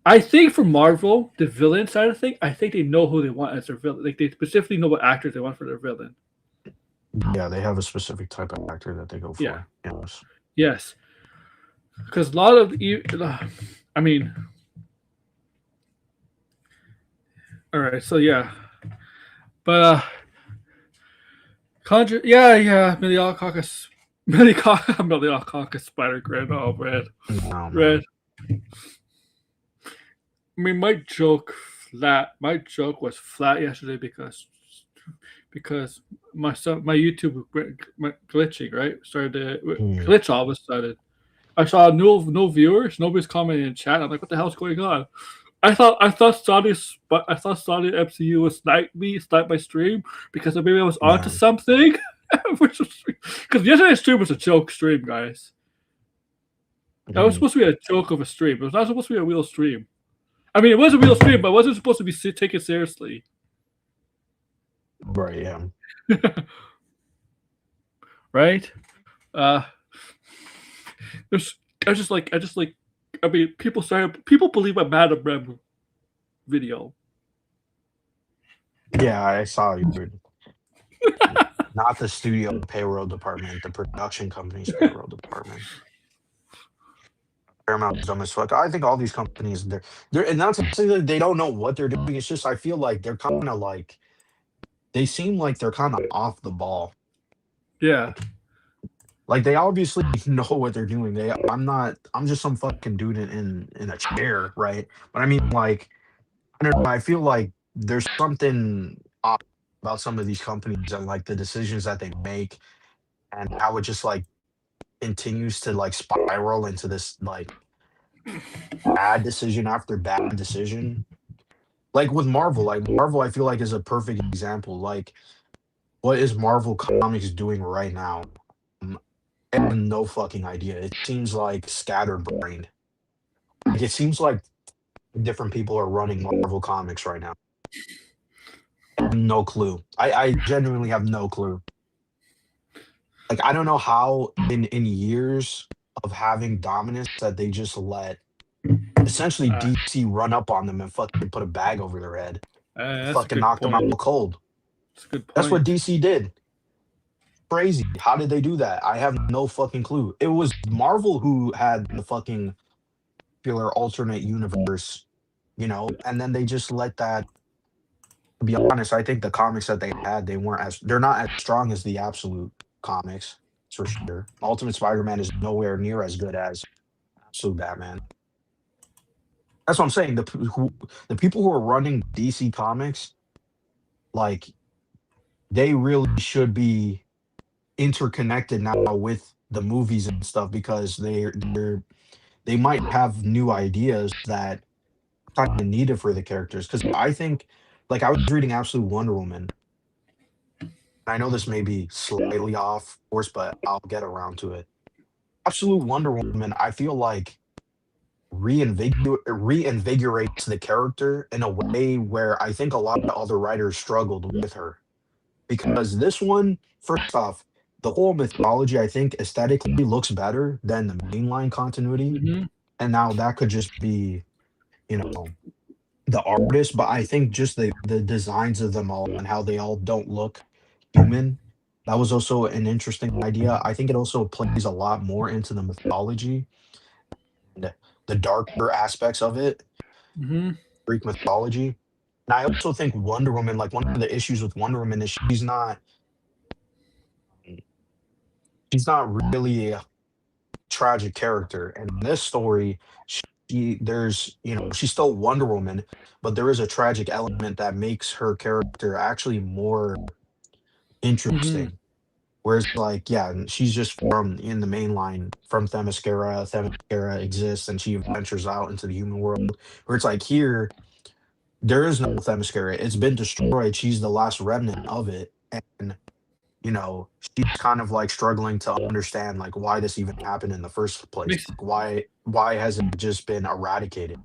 I think for Marvel, the villain side of thing, I think they know who they want as their villain. Like they specifically know what actors they want for their villain. Yeah, they have a specific type of actor that they go Yeah. for. Yes. Yes. Because a lot of I mean, all right. So yeah, but Conjure. Yeah. Meliococcus Spider Grin. Oh man, No, red. man. I mean, my joke flat. My joke was flat yesterday because my YouTube glitching right started to Mm. glitch all of a sudden. I saw no viewers, nobody's commenting in chat. I'm like, what the hell's going on? I thought Saudi MCU was sniped my stream because maybe I was onto Yeah. something. Because yesterday's stream was a joke stream, guys. That was Mm. supposed to be a joke of a stream. It was not supposed to be a real stream. I mean, it was a real stream, but it wasn't supposed to be taken seriously. Right. Yeah. Right? Uh, there's, I just like. I mean, people believe I'm mad at Rem video. Yeah. I saw you. Not the studio payroll department, the production company's payroll department. Paramount's dumb as fuck. I think all these companies, they're, and not to say that they don't know what they're doing. It's just I feel like they're kind of like they seem like they're kind of off the ball. Yeah. Like they obviously know what they're doing. I'm not. I'm just some fucking dude in a chair, right? But I mean, like, I don't know. I feel like there's something off about some of these companies and like the decisions that they make and how it just like continues to like spiral into this like bad decision after bad decision. Like with Marvel, I feel like is a perfect example. Like, what is Marvel Comics doing right now? I have no fucking idea. It seems like scatterbrained. Like it seems like different people are running Marvel Comics right now. I have no clue. I genuinely have no clue. Like I don't know how in years of having dominance that they just let essentially DC run up on them and fucking put a bag over their head, That's a fucking good knock them point. out cold. That's a good That's what point. DC did. Crazy. How did they do that? I have no fucking clue. It was Marvel who had the fucking popular alternate universe, and then they just let that. To be honest, I think the comics that they had, they're not as strong as the absolute comics. for sure. Ultimate Spider-Man is nowhere near as good as Absolute Batman. That's what I'm saying. The people who are running DC Comics, like they really should be interconnected now with the movies and stuff because they might have new ideas that kind of needed for the characters. Because I think, like, I was reading Absolute Wonder Woman. I know this may be slightly off course, but I'll get around to it. Absolute Wonder Woman, I feel like reinvigorates the character in a way where I think a lot of other writers struggled with her. Because this one, first off, the whole mythology I think aesthetically looks better than the mainline continuity. Hmm. And now that could just be, you know, the artist, but I think just the designs of them all and how they all don't look human. That was also an interesting idea. I think it also plays a lot more into the mythology and the darker aspects of it, Hmm. Greek mythology. And I also think Wonder Woman, like one of the issues with Wonder Woman is she's not really a tragic character. And in this story, there's she's still Wonder Woman, but there is a tragic element that makes her character actually more Hmm. interesting. Whereas like yeah, and she's just from in the main line from Themyscira. Themyscira exists and she ventures out into the human world. Where it's like here, there is no Themyscira. It's been destroyed. She's the last remnant of it. And she's kind of like struggling to understand like why this even happened in the first place. Makes Like why has it just been eradicated?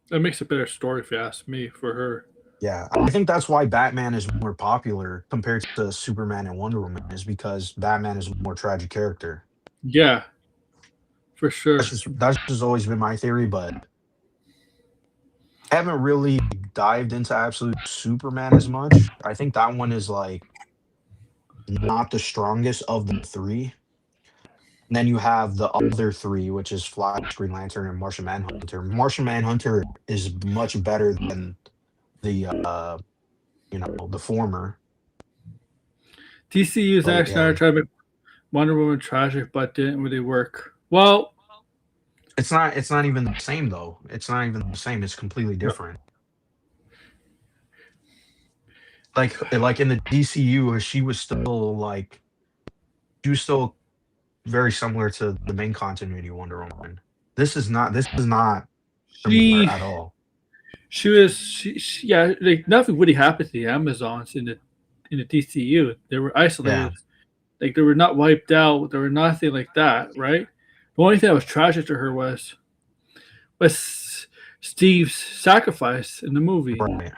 that makes a better story if you ask me for her. Yeah, I think that's why Batman is more popular compared to Superman and Wonder Woman is because Batman is a more tragic character. Yeah, for That's sure. just that's just always been my theory, but I haven't really dived into Absolute Superman as much. I think that one is like not the strongest of the three. And then you have the other three, which is Flash, Green Lantern, and Martian Manhunter. Martian Manhunter is much better than the the former. DCU is But actually yeah, not trying to make Wonder Woman tragic, but didn't really work. Well, it's not even the same though. It's not even the same. It's completely no. different. Like in the DCU, she was still very similar to the main continuity Wonder Woman. This is not similar she at all. she yeah, like nothing really happened to the Amazons in the DCU. They were Yeah. isolated. Like they were not wiped out. They were nothing like that, right? The only thing that was tragic to her was Steve's sacrifice in the movie. Right.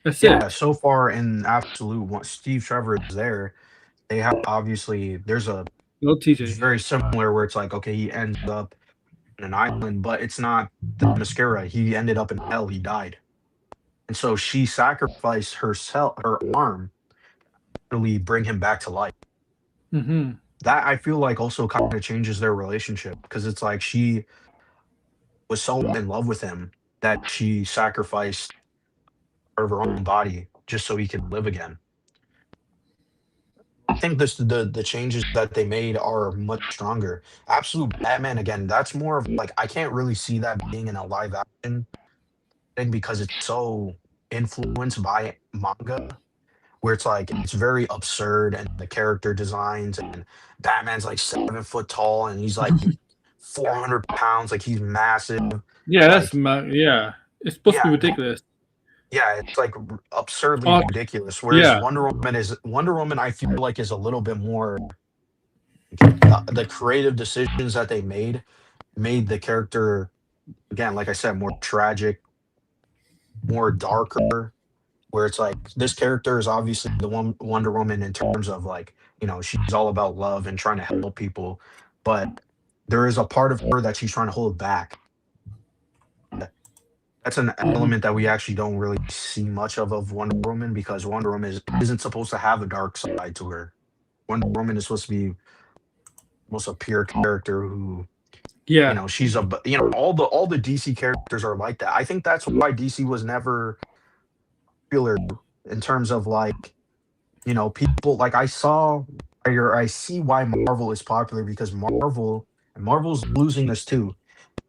That's Yeah, it. so far in Absolute, once Steve Trevor is there, they have obviously there's a No it's TJ. very similar where it's like, okay, he ends up in an island, but it's not the mascara. He ended up in hell. He died. And so she sacrificed herself, her arm, to really bring him back to life. Hmm. That I feel like also kind of changes their relationship because it's like she was so in love with him that she sacrificed part of her own body just so he could live again. I think the changes that they made are much stronger. Absolute Batman again, that's more of like I can't really see that being in a live action thing because it's so influenced by manga where it's like it's very absurd and the character designs and Batman's like 7 foot tall and he's like 400 pounds, like he's massive. Yeah, Like yeah. It's supposed to be yeah, ridiculous. yeah, it's like absurdly Oh, ridiculous. Whereas yeah. Wonder Woman, I feel like is a little bit more the creative decisions that they made the character again, like I said, more tragic, more darker. Where it's like this character is obviously the one Wonder Woman in terms of like she's all about love and trying to help people, but there is a part of her that she's trying to hold back. That's an Hmm. element that we actually don't really see much of Wonder Woman because Wonder Woman isn't supposed to have a dark side to her. Wonder Woman is supposed to be almost a pure character who Yeah. she's a all the DC characters are like that. I think that's why DC was never popular in terms of like people like I I see why Marvel is popular because Marvel's losing this too.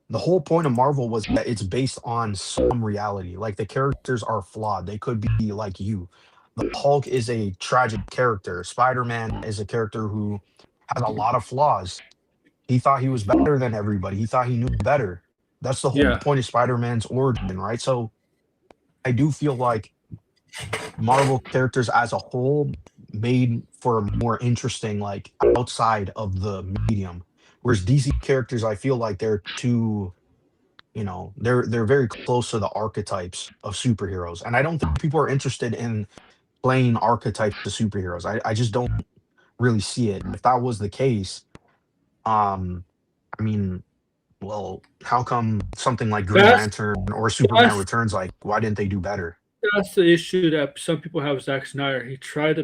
The whole point of Marvel was that it's based on some reality. Like the characters are flawed. They could be like you. The Hulk is a tragic character. Spider-Man is a character who has a lot of flaws. He thought he was better than everybody. He thought he knew better. That's the whole Yeah, point of Spider-Man's origin, right? So I do feel like Marvel characters as a whole made for a more interesting, like outside of the medium. Whereas DC characters, I feel like they're too, they're very close to the archetypes of superheroes. And I don't think people are interested in playing archetypes of superheroes. I just don't really see it. If that was the case, um, I mean, well, how come something like Green that's Lantern or Superman that's Returns, like, why didn't they do better? that's the issue that some people have with Zack Snyder. He tried to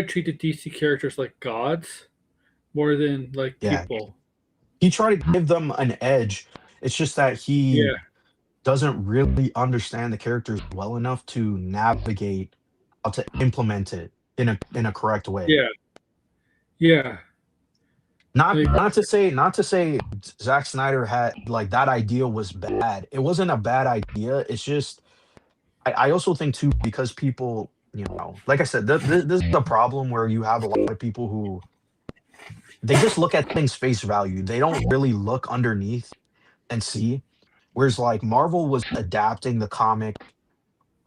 treat the DC characters like gods more than like Yeah, people. he tried to give them an edge. It's just that he Yeah, doesn't really understand the characters well enough to navigate how to implement it in a correct way. yeah, yeah. Like, Not to say Zack Snyder had like that idea was bad. It wasn't a bad idea. It's just I also think too because people, like I said, this is a problem where you have a lot of people who they just look at things face value. They don't really look underneath and see. Whereas like Marvel was adapting the comic at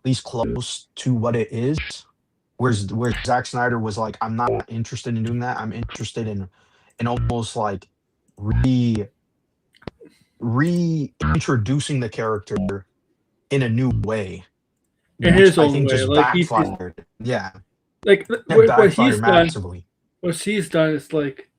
least close to what it is. Where Zack Snyder was like, I'm not interested in doing that. I'm interested in almost like re reintroducing the character in a new way, in which his I own think way, just like he's backfired. Yeah, like it what backfired massively. he's done is like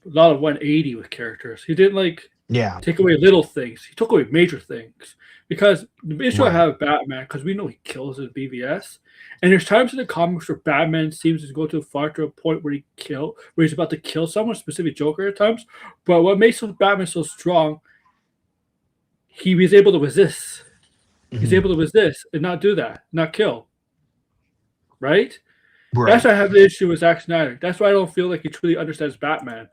a lot of 180 with characters. He didn't like Yeah, take away little things. He took away major things. Because the issue I right. have with Batman, because we know he kills in BVS, and there's times in the comics where Batman seems to go too far to a point where he's about to kill someone, specific Joker at times. But what makes Batman so strong, he was able to resist. He's Mhm. able to resist and not do that, not kill. Right? That's Right. why I have the issue with Zack Snyder. That's why I don't feel like he truly understands Batman.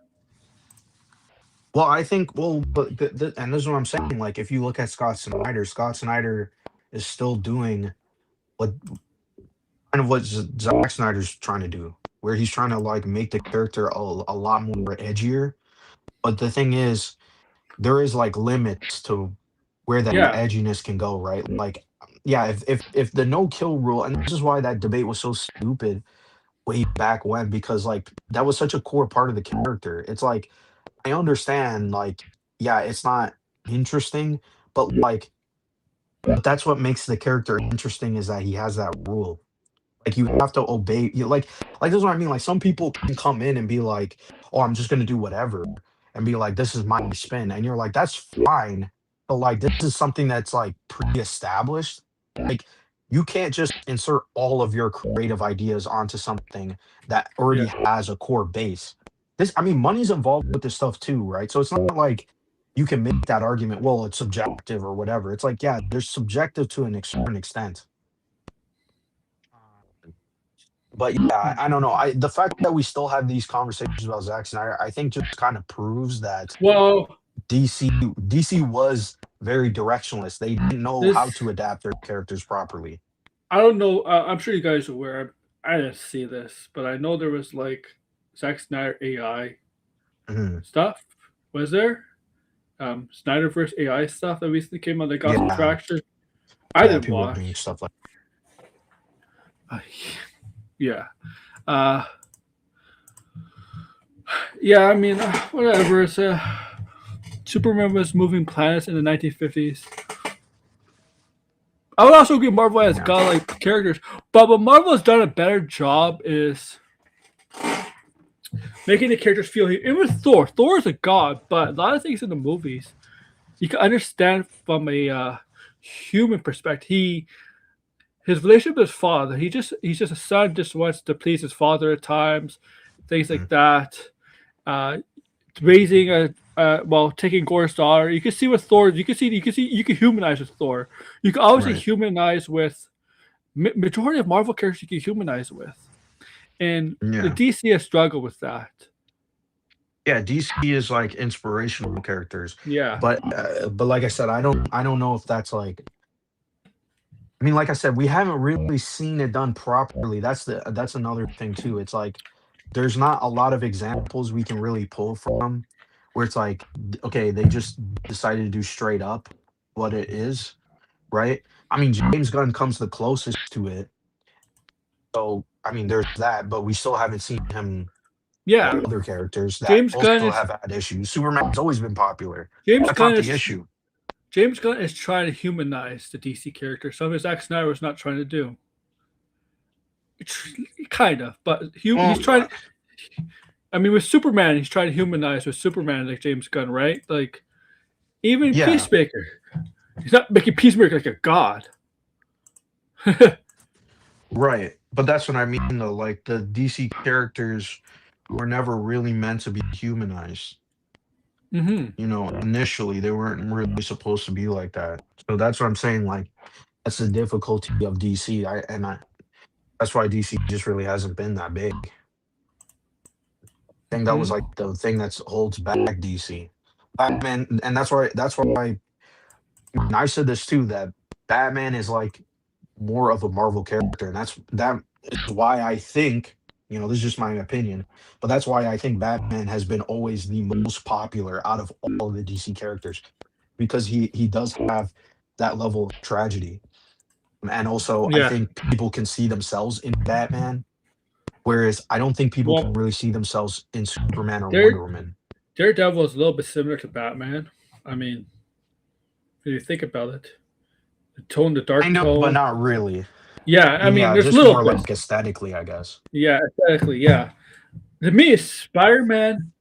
Well, I think, but and this is what I'm saying. Like, if you look at Scott Snyder is still doing what kind of what Zack Snyder's trying to do, where he's trying to like make the character a lot more edgier. But the thing is, there is like limits to where that Yeah. edginess can go, right? Like, yeah, if the no kill rule, and this is why that debate was so stupid way back when, because like that was such a core part of the character. It's like I understand, like, yeah, it's not interesting, but like, but that's what makes the character interesting is that he has that rule. Like you have to obey. Like this is what I mean. Like some people can come in and be like, "Oh, I'm just gonna do whatever," and be like, "This is my spin," and you're like, "That's fine," but like this is something that's like pre-established. Like you can't just insert all of your creative ideas onto something that Yeah. already has a core base. I mean, money's involved with this stuff too, right? So it's not like you can make that argument. Well, it's subjective or whatever. It's like, yeah, there's subjective to an certain extent. But yeah, I don't know. The fact that we still have these conversations about Zack Snyder, I think just kind of proves that Well, DC was very directionless. They didn't know how this to adapt their characters properly. I don't know. I'm sure you guys are aware. I didn't see this, but I know there was like Zack Snyder AI Mhm. stuff. Was there? Snyderverse AI stuff that recently came out that got some Yeah, traction. I yeah, didn't people are doing watch. stuff like Uh, yeah. Uh, yeah, I mean, whatever. Superman was moving planets in the 1950s. I would also agree Marvel has yeah. godlike characters, but what Marvel has done a better job is making the characters feel. Even Thor, Thor is a god, but a lot of things in the movies you can understand from a human perspective. His relationship with his father. He's just a son, just wants to please his father at times, things like Mhm. that. Uh, Raising taking Gore's daughter. You can see with Thor. You can humanize with Thor. You can obviously Right. humanize with majority of Marvel characters you can humanize with, and the Yeah. DC has struggled with that. Yeah, DC is like inspirational characters, Yeah. but like I said, I don't know if that's like. I mean, like I said, we haven't really seen it done properly. That's another thing too. It's like there's not a lot of examples we can really pull from where it's like, okay, they just decided to do straight up what it is, right? I mean, James Gunn comes the closest to it. So, I mean, there's that, but we still haven't seen him with Yeah. other characters that James Gunn also is have had issues. Superman's always been popular. James That's Gunn not the is issue. James Gunn is trying to humanize the DC character. Something Zack Snyder was not trying to do. Kind of, but he's Well, trying. I mean, with Superman, he's trying to humanize with Superman like James Gunn, right? Like even yeah, Peacemaker, he's not making Peacemaker like a god. right. But that's what I mean though. Like the DC characters were never really meant to be humanized. Hmm. Initially they weren't really supposed to be like that. So that's what I'm saying. Like that's the difficulty of DC. That's why DC just really hasn't been that big. I think that was Hmm. like the thing that holds back DC. Batman, and that's why and I said this too, that Batman is like more of a Marvel character, and that is why I think, this is just my opinion, but that's why I think Batman has been always the most popular out of all of the DC characters because he does have that level of tragedy, and also I Yeah. think people can see themselves in Batman, whereas I don't think people can Well, really see themselves in Superman or Dare, Wonder Woman. Daredevil is a little bit similar to Batman. I mean, if you think about it, the tone, the I dark know, but tone. not really. Yeah, I I mean, mean, yeah, there's just little more bits. like aesthetically, I guess. Yeah, exactly. Yeah. To me, Spider Man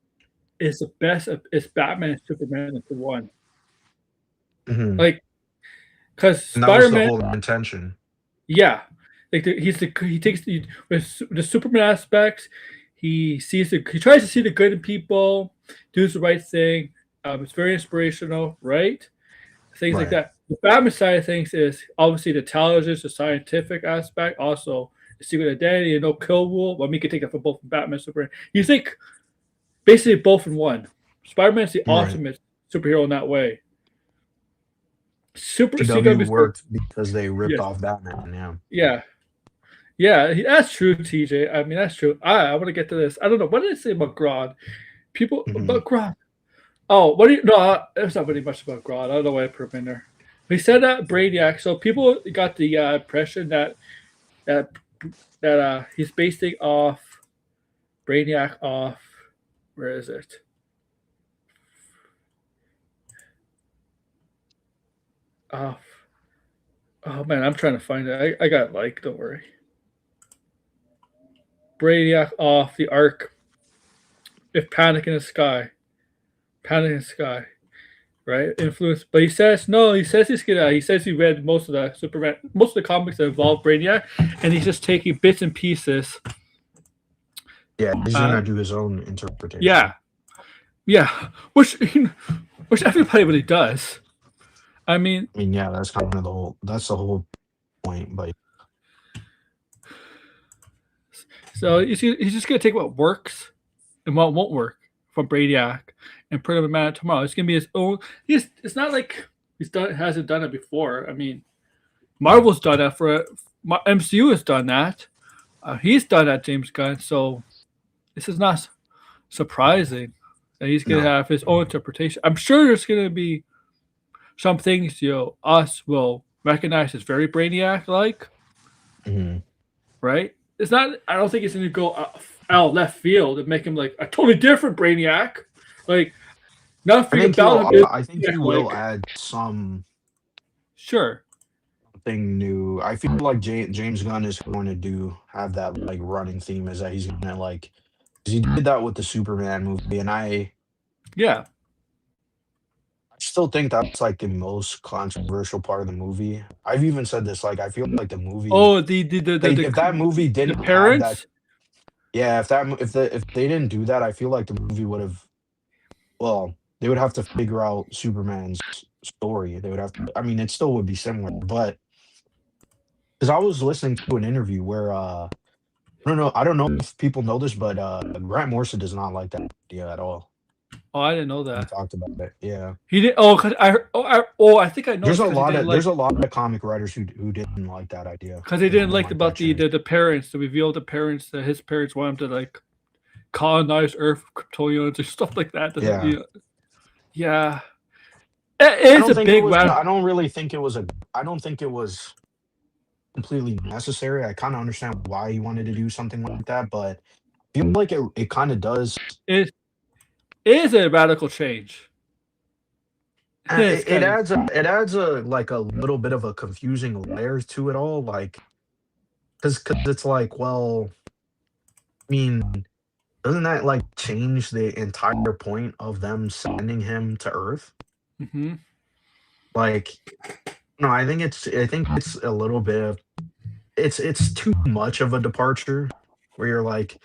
is the best. It's Batman and Superman into one. Hmm. Like, because And that was Spider the Man, whole intention. yeah, like he takes with the Superman aspects. He tries to see the good in people, does the right thing. It's very inspirational, right? Things like Right. that. The Batman side of things is obviously the intelligence, the scientific aspect, also the secret identity, and no kill rule. Well, we can take that for both Batman and Superman. You think basically both in one. Spider-Man's the Right. ultimate superhero in that way. Super CW CW, worked because they ripped yes, off Batman. Yeah. yeah, yeah. That's true, TJ. I mean, that's true. I want to get to this. I don't know what did I say about Grodd. People Hmm. about Grodd. Oh, what do you? No, there's not really much about Grodd. I don't know why I put him in there. He said that Brainiac. So people got the impression that he's basing off Brainiac off. Where is it? Off. Oh man, I'm trying to find it. I got like. Don't worry. Brainiac off the arc. If Panic in the Sky. Panic in the Sky. Right? Influence. But he says no. He says he's gonna. He says he read most of the Superman, most of the comics that involve Brainiac, and he's just taking bits and pieces. Yeah, he's Uh, gonna do his own interpretation. yeah, yeah. Which everybody really does. I mean, I mean, yeah, that's the whole point. But so he's just gonna take what works and what won't work from Brainiac and put him in Man of Tomorrow. It's gonna be his own. It's not like hasn't done it before. I mean, Marvel's done that for it. MCU has done that. He's done that, James Gunn. So this is not surprising that he's gonna no. have his own interpretation. I'm sure there's gonna be some things us will recognize as very Brainiac like, Hmm. right? It's not. I don't think it's gonna go out left field and make him like a totally different Brainiac. Like I nothing think about he'll. him is I think he Brainiac will like. add something Sure. new. I feel like James Gunn is going to have that like running theme is that he's gonna like 'cause he did that with the Superman movie, and Yeah. I still think that's like the most controversial part of the movie. I've even said this, like I feel like the movie Oh, if that movie the didn't have that, parents. yeah, if they didn't do that, I feel like the movie would have, well, they would have to figure out Superman's story. They would have to, I mean, it still would be similar, but because I was listening to an interview where I don't know if people know this, but Grant Morrison does not like that idea at all. Oh, I didn't know He that. talked about it. Yeah. He did. Oh, cause I. I think I know it's because he didn't There's like a lot of comic writers who didn't like that idea. because they They didn't didn't like like that about change. the parents to reveal the parents that his parents want him to like colonize Earth with Kryptonians or stuff like that. Yeah. Yeah, it I is don't a think it big was radical. I don't really think it was a I don't think it was completely necessary. I kind of understand why he wanted to do something like that, but I feel like it kind of does. It is a radical change. It's It kind of it adds a like a little bit of a confusing layer to it all, like because it's like, well, I mean, doesn't that like change the entire point of them sending him to Earth? hmm Like, no, I think it's a little bit of it's too much of a departure where you're like,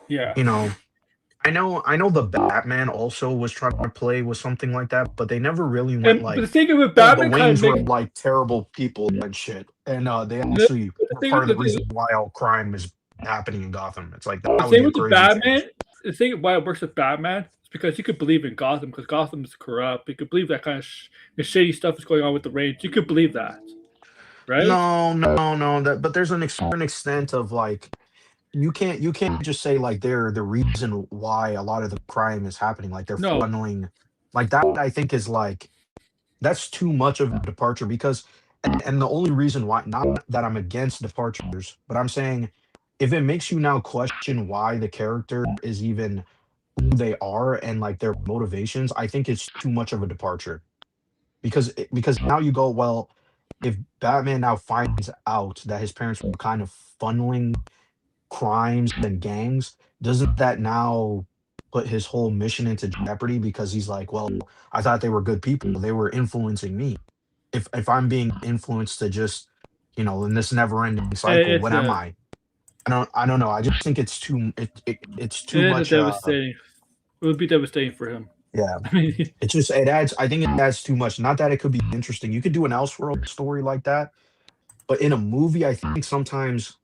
yeah. you know, I know the Batman also was trying to play with something like that, but they never really went And but the like, thing with oh, the Batman kind of Waynes were makes like terrible people and shit. And they the, actually the were thing part with of the reason why all crime is happening in Gotham. It's like the that would thing be a with the crazy Batman. change. The thing why it works with Batman is because you could believe in Gotham because Gotham's corrupt. You could believe that kind of the shady stuff is going on with the Range. You could believe that, right? No. That but there's certain extent of like you can't just say like they're the reason why a lot of the crime is happening. Like they're No. funneling like that. I think is like that's too much of a departure because and the only reason why not that I'm against departures, but I'm saying if it makes you now question why the character is even who they are and like their motivations, I think it's too much of a departure. Because now you go, well, if Batman now finds out that his parents were kind of funneling crimes and gangs, doesn't that now put his whole mission into jeopardy because he's like, well, I thought they were good people. They were influencing me. If I'm being influenced to just, in this never-ending cycle, It's what am a I? I don't know. I just think it's it too is a much devastating. It would be devastating for him. yeah. I mean, It just it adds I think it adds too much. Not that it could be interesting. You could do an Elseworld story like that, but in a movie, I think sometimes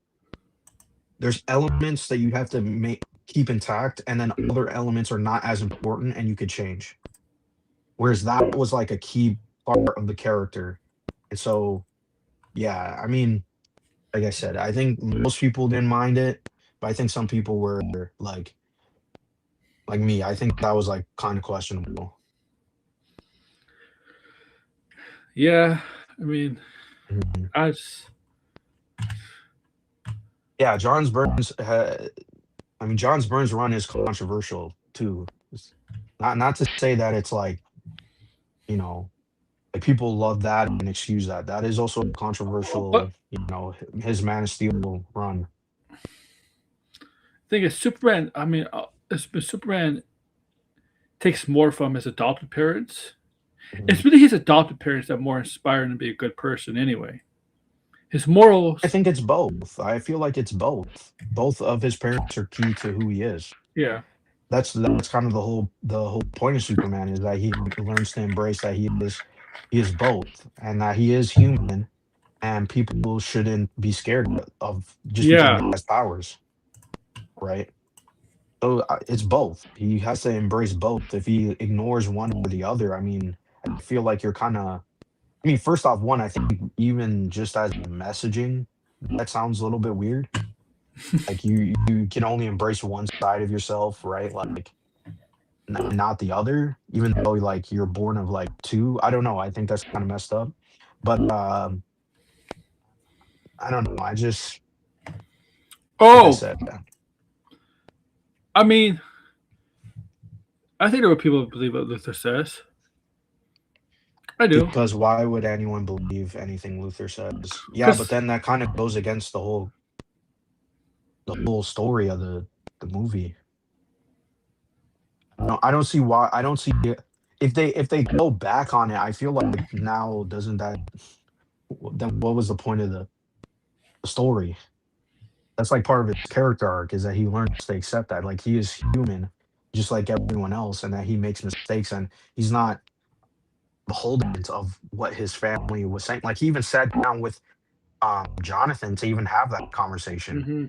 there's elements that you have to make keep intact, and then other elements are not as important and you could change. Whereas that was like a key part of the character. And so, yeah, I mean, like I said, I think most people didn't mind it, but I think some people were like like me. I think that was like kind of questionable. yeah. I mean, Mhm. I just, Yeah, John's Burns. I mean, John's Burns run is controversial too. Not to say that it's like you know like people love that and excuse that. That is also but controversial. His Man of Steel run. the thing is, Superman. I mean, Superman takes more from his adopted parents. Mhm. It's really his adopted parents that more inspire him to be a good person. Anyway, his morals. I think it's both. I feel like it's both. Both of his parents are key to who he is. Yeah, That's kind of the whole point of Superman is that he learns to embrace that he is both and that he is human and people shouldn't be scared of just because yeah, he has powers, right? So it's both. He has to embrace both. If he ignores one or the other, I mean, I feel like you're kind of. I mean, first off, one, I think even just as messaging, that sounds a little bit weird. Like you can only embrace one side of yourself, right? Like not the other, even though like you're born of like two. I don't know. I think that's kind of messed up. But I don't know. I just like I Oh, said, I mean, I think there were people who believe what Luther says. I do. because why would anyone believe anything Luther says? Yeah, but Because then that kind of goes against the whole story of the movie. No, I don't see why. I don't see it. If they go back on it, I feel like now doesn't that then what was the point of the story? That's like part of his character arc is that he learns to accept that like he is human, just like everyone else, and that he makes mistakes and he's not beholden of what his family was saying. Like he even sat down with Jonathan to even have that conversation, Mm-hmm.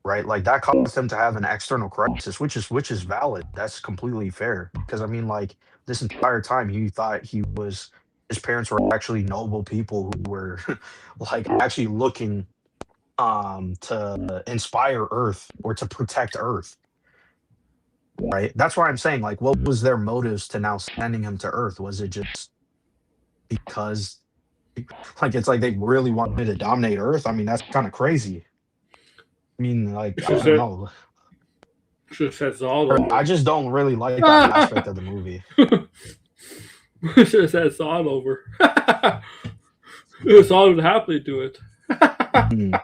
right? Like that caused him to have an external crisis, which is valid. That's completely fair. Because I mean, like this entire time, he thought his parents were actually noble people who were like actually looking to inspire Earth or to protect Earth, right? That's why I'm saying, like, what was their motives to now sending him to Earth? Was it just because, like, it's like they really wanted to dominate Earth? I mean, that's kind of crazy. I mean, like, I don't know. Should have said Zod Or I over. just don't really like that aspect of the movie. Should have said Zod over. Zod would happily do it. Mhm.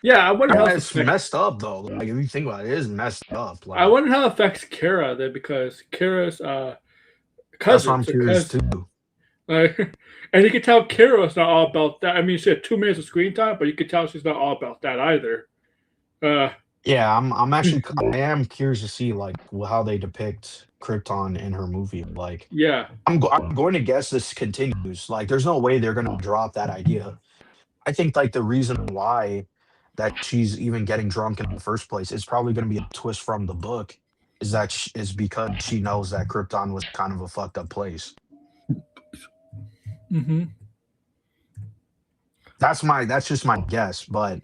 Yeah, I wonder how Yeah, this it's affects. messed up though. Like, if you think about it, it is messed up. I Like, wonder how it affects Kara then, because Kara's that's what I'm cousins or curious cousin, too. like, and you can tell Kara's not all about that. I mean, she had 2 minutes of screen time, but you can tell she's not all about that either. Uh, Yeah, I am curious to see like how they depict Krypton in her movie. Like, yeah. I'm going to guess this continues. Like, there's no way they're going to drop that idea. I think like the reason why that she's even getting drunk in the first place is probably going to be a twist from the book. Is because she knows that Krypton was kind of a fucked up place. Mm-hmm. That's just my guess, but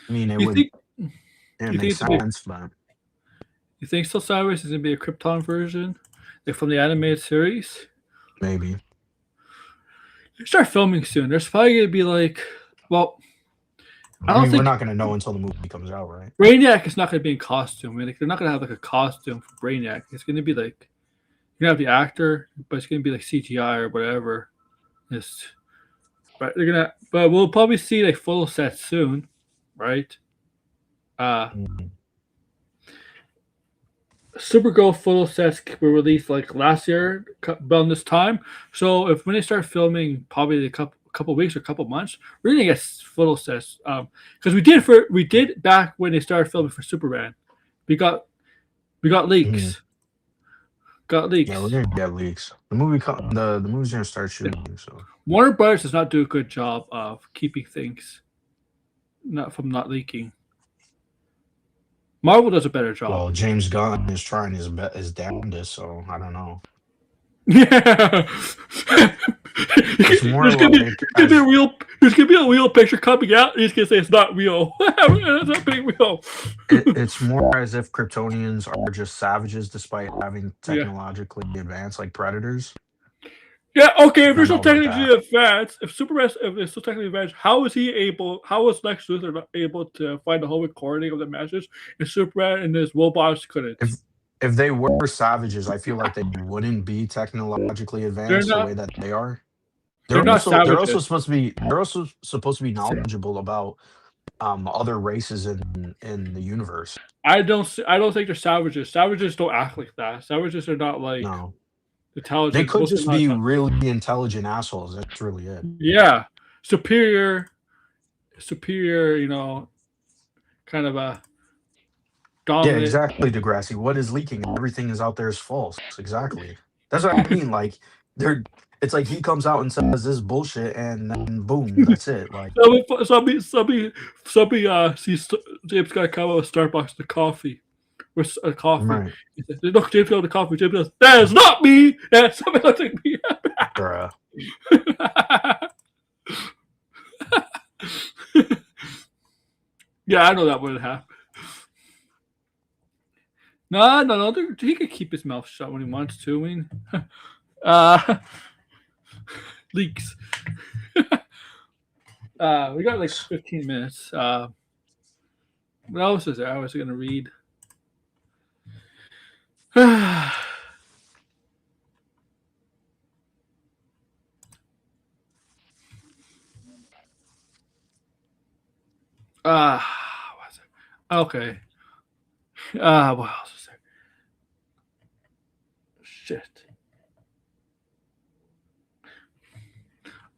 I mean You think it you think makes it's gonna be, sense, but you think Still Sideways is gonna be a Krypton version, like from the animated series? maybe. They start filming soon. There's probably gonna be like, well, I I don't mean, we're think not going to know until the movie comes out, right? Brainiac is not gonna be in costume. I mean, like, they're not gonna have like a costume for Brainiac. It's gonna be like you have the actor, but it's gonna be like CGI or whatever. It's but they're gonna, but we'll probably see like full sets soon, right? Uh, Mhm. Supergirl photo sets were released like last year around this time. So if when they start filming, probably a couple weeks or a couple months, we're gonna get photo sets. Because we did back when they started filming for Superman, we got we got Mhm. leaks, got Yeah, we're leaks. gonna get leaks. The movie's gonna start shooting, so Warner Brothers does not do a good job of keeping things not leaking. Marvel does a better job. well, James Gunn is trying his damnedest, so I don't know. Yeah. It's more like as There's gonna be a real picture coming out, and he's gonna say it's not real. It's not being real. it's more as if Kryptonians are just savages despite having Yeah. technologically advanced like predators. Yeah, okay, if I you're don't so know about technically that. advanced, if Superman if it's so technically advanced, how was Lex Luthor not able to find the whole recording of the message if Superman and his robots couldn't? If if they were savages, I feel like they wouldn't be technologically They're advanced the not way that they are. they're not savages. They're also supposed to be knowledgeable about other races in the universe. I don't think they're savages. Savages don't act like that. Savages are not like No. They intelligent. could Most are just not be intelligent. really intelligent assholes. That's really it. Yeah. Superior superior, kind of a Yeah, dominant. exactly, Degrassi. What is leaking? Everything is out there is false. Exactly. That's what I mean. Like they're it's like he comes out and says this bullshit and then boom, that's it. Like Somebody sees James got to come out with Starbucks the coffee with a coffee. right. He says, "Look, James got the coffee." James goes, "That is not me." And somebody looks like me. Bruh. Yeah, I know that wouldn't happen. No, no, no. He could keep his mouth shut when he wants to. I mean, uh, leaks. We got like 15 minutes. What else is there? I was going to read. What's it? Okay. What else is there? Shit.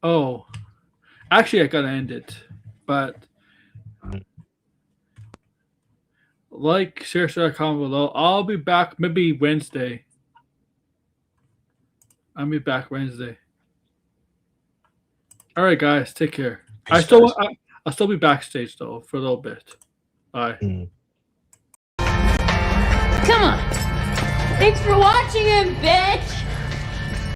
Oh, actually, I gotta end it. But like, share, comment below. I'll be back maybe Wednesday. I'll be back Wednesday. All right, guys, take care. Peace, guys. I'll still be backstage though for a little bit. Bye. Come on. Thanks for watching him, bitch.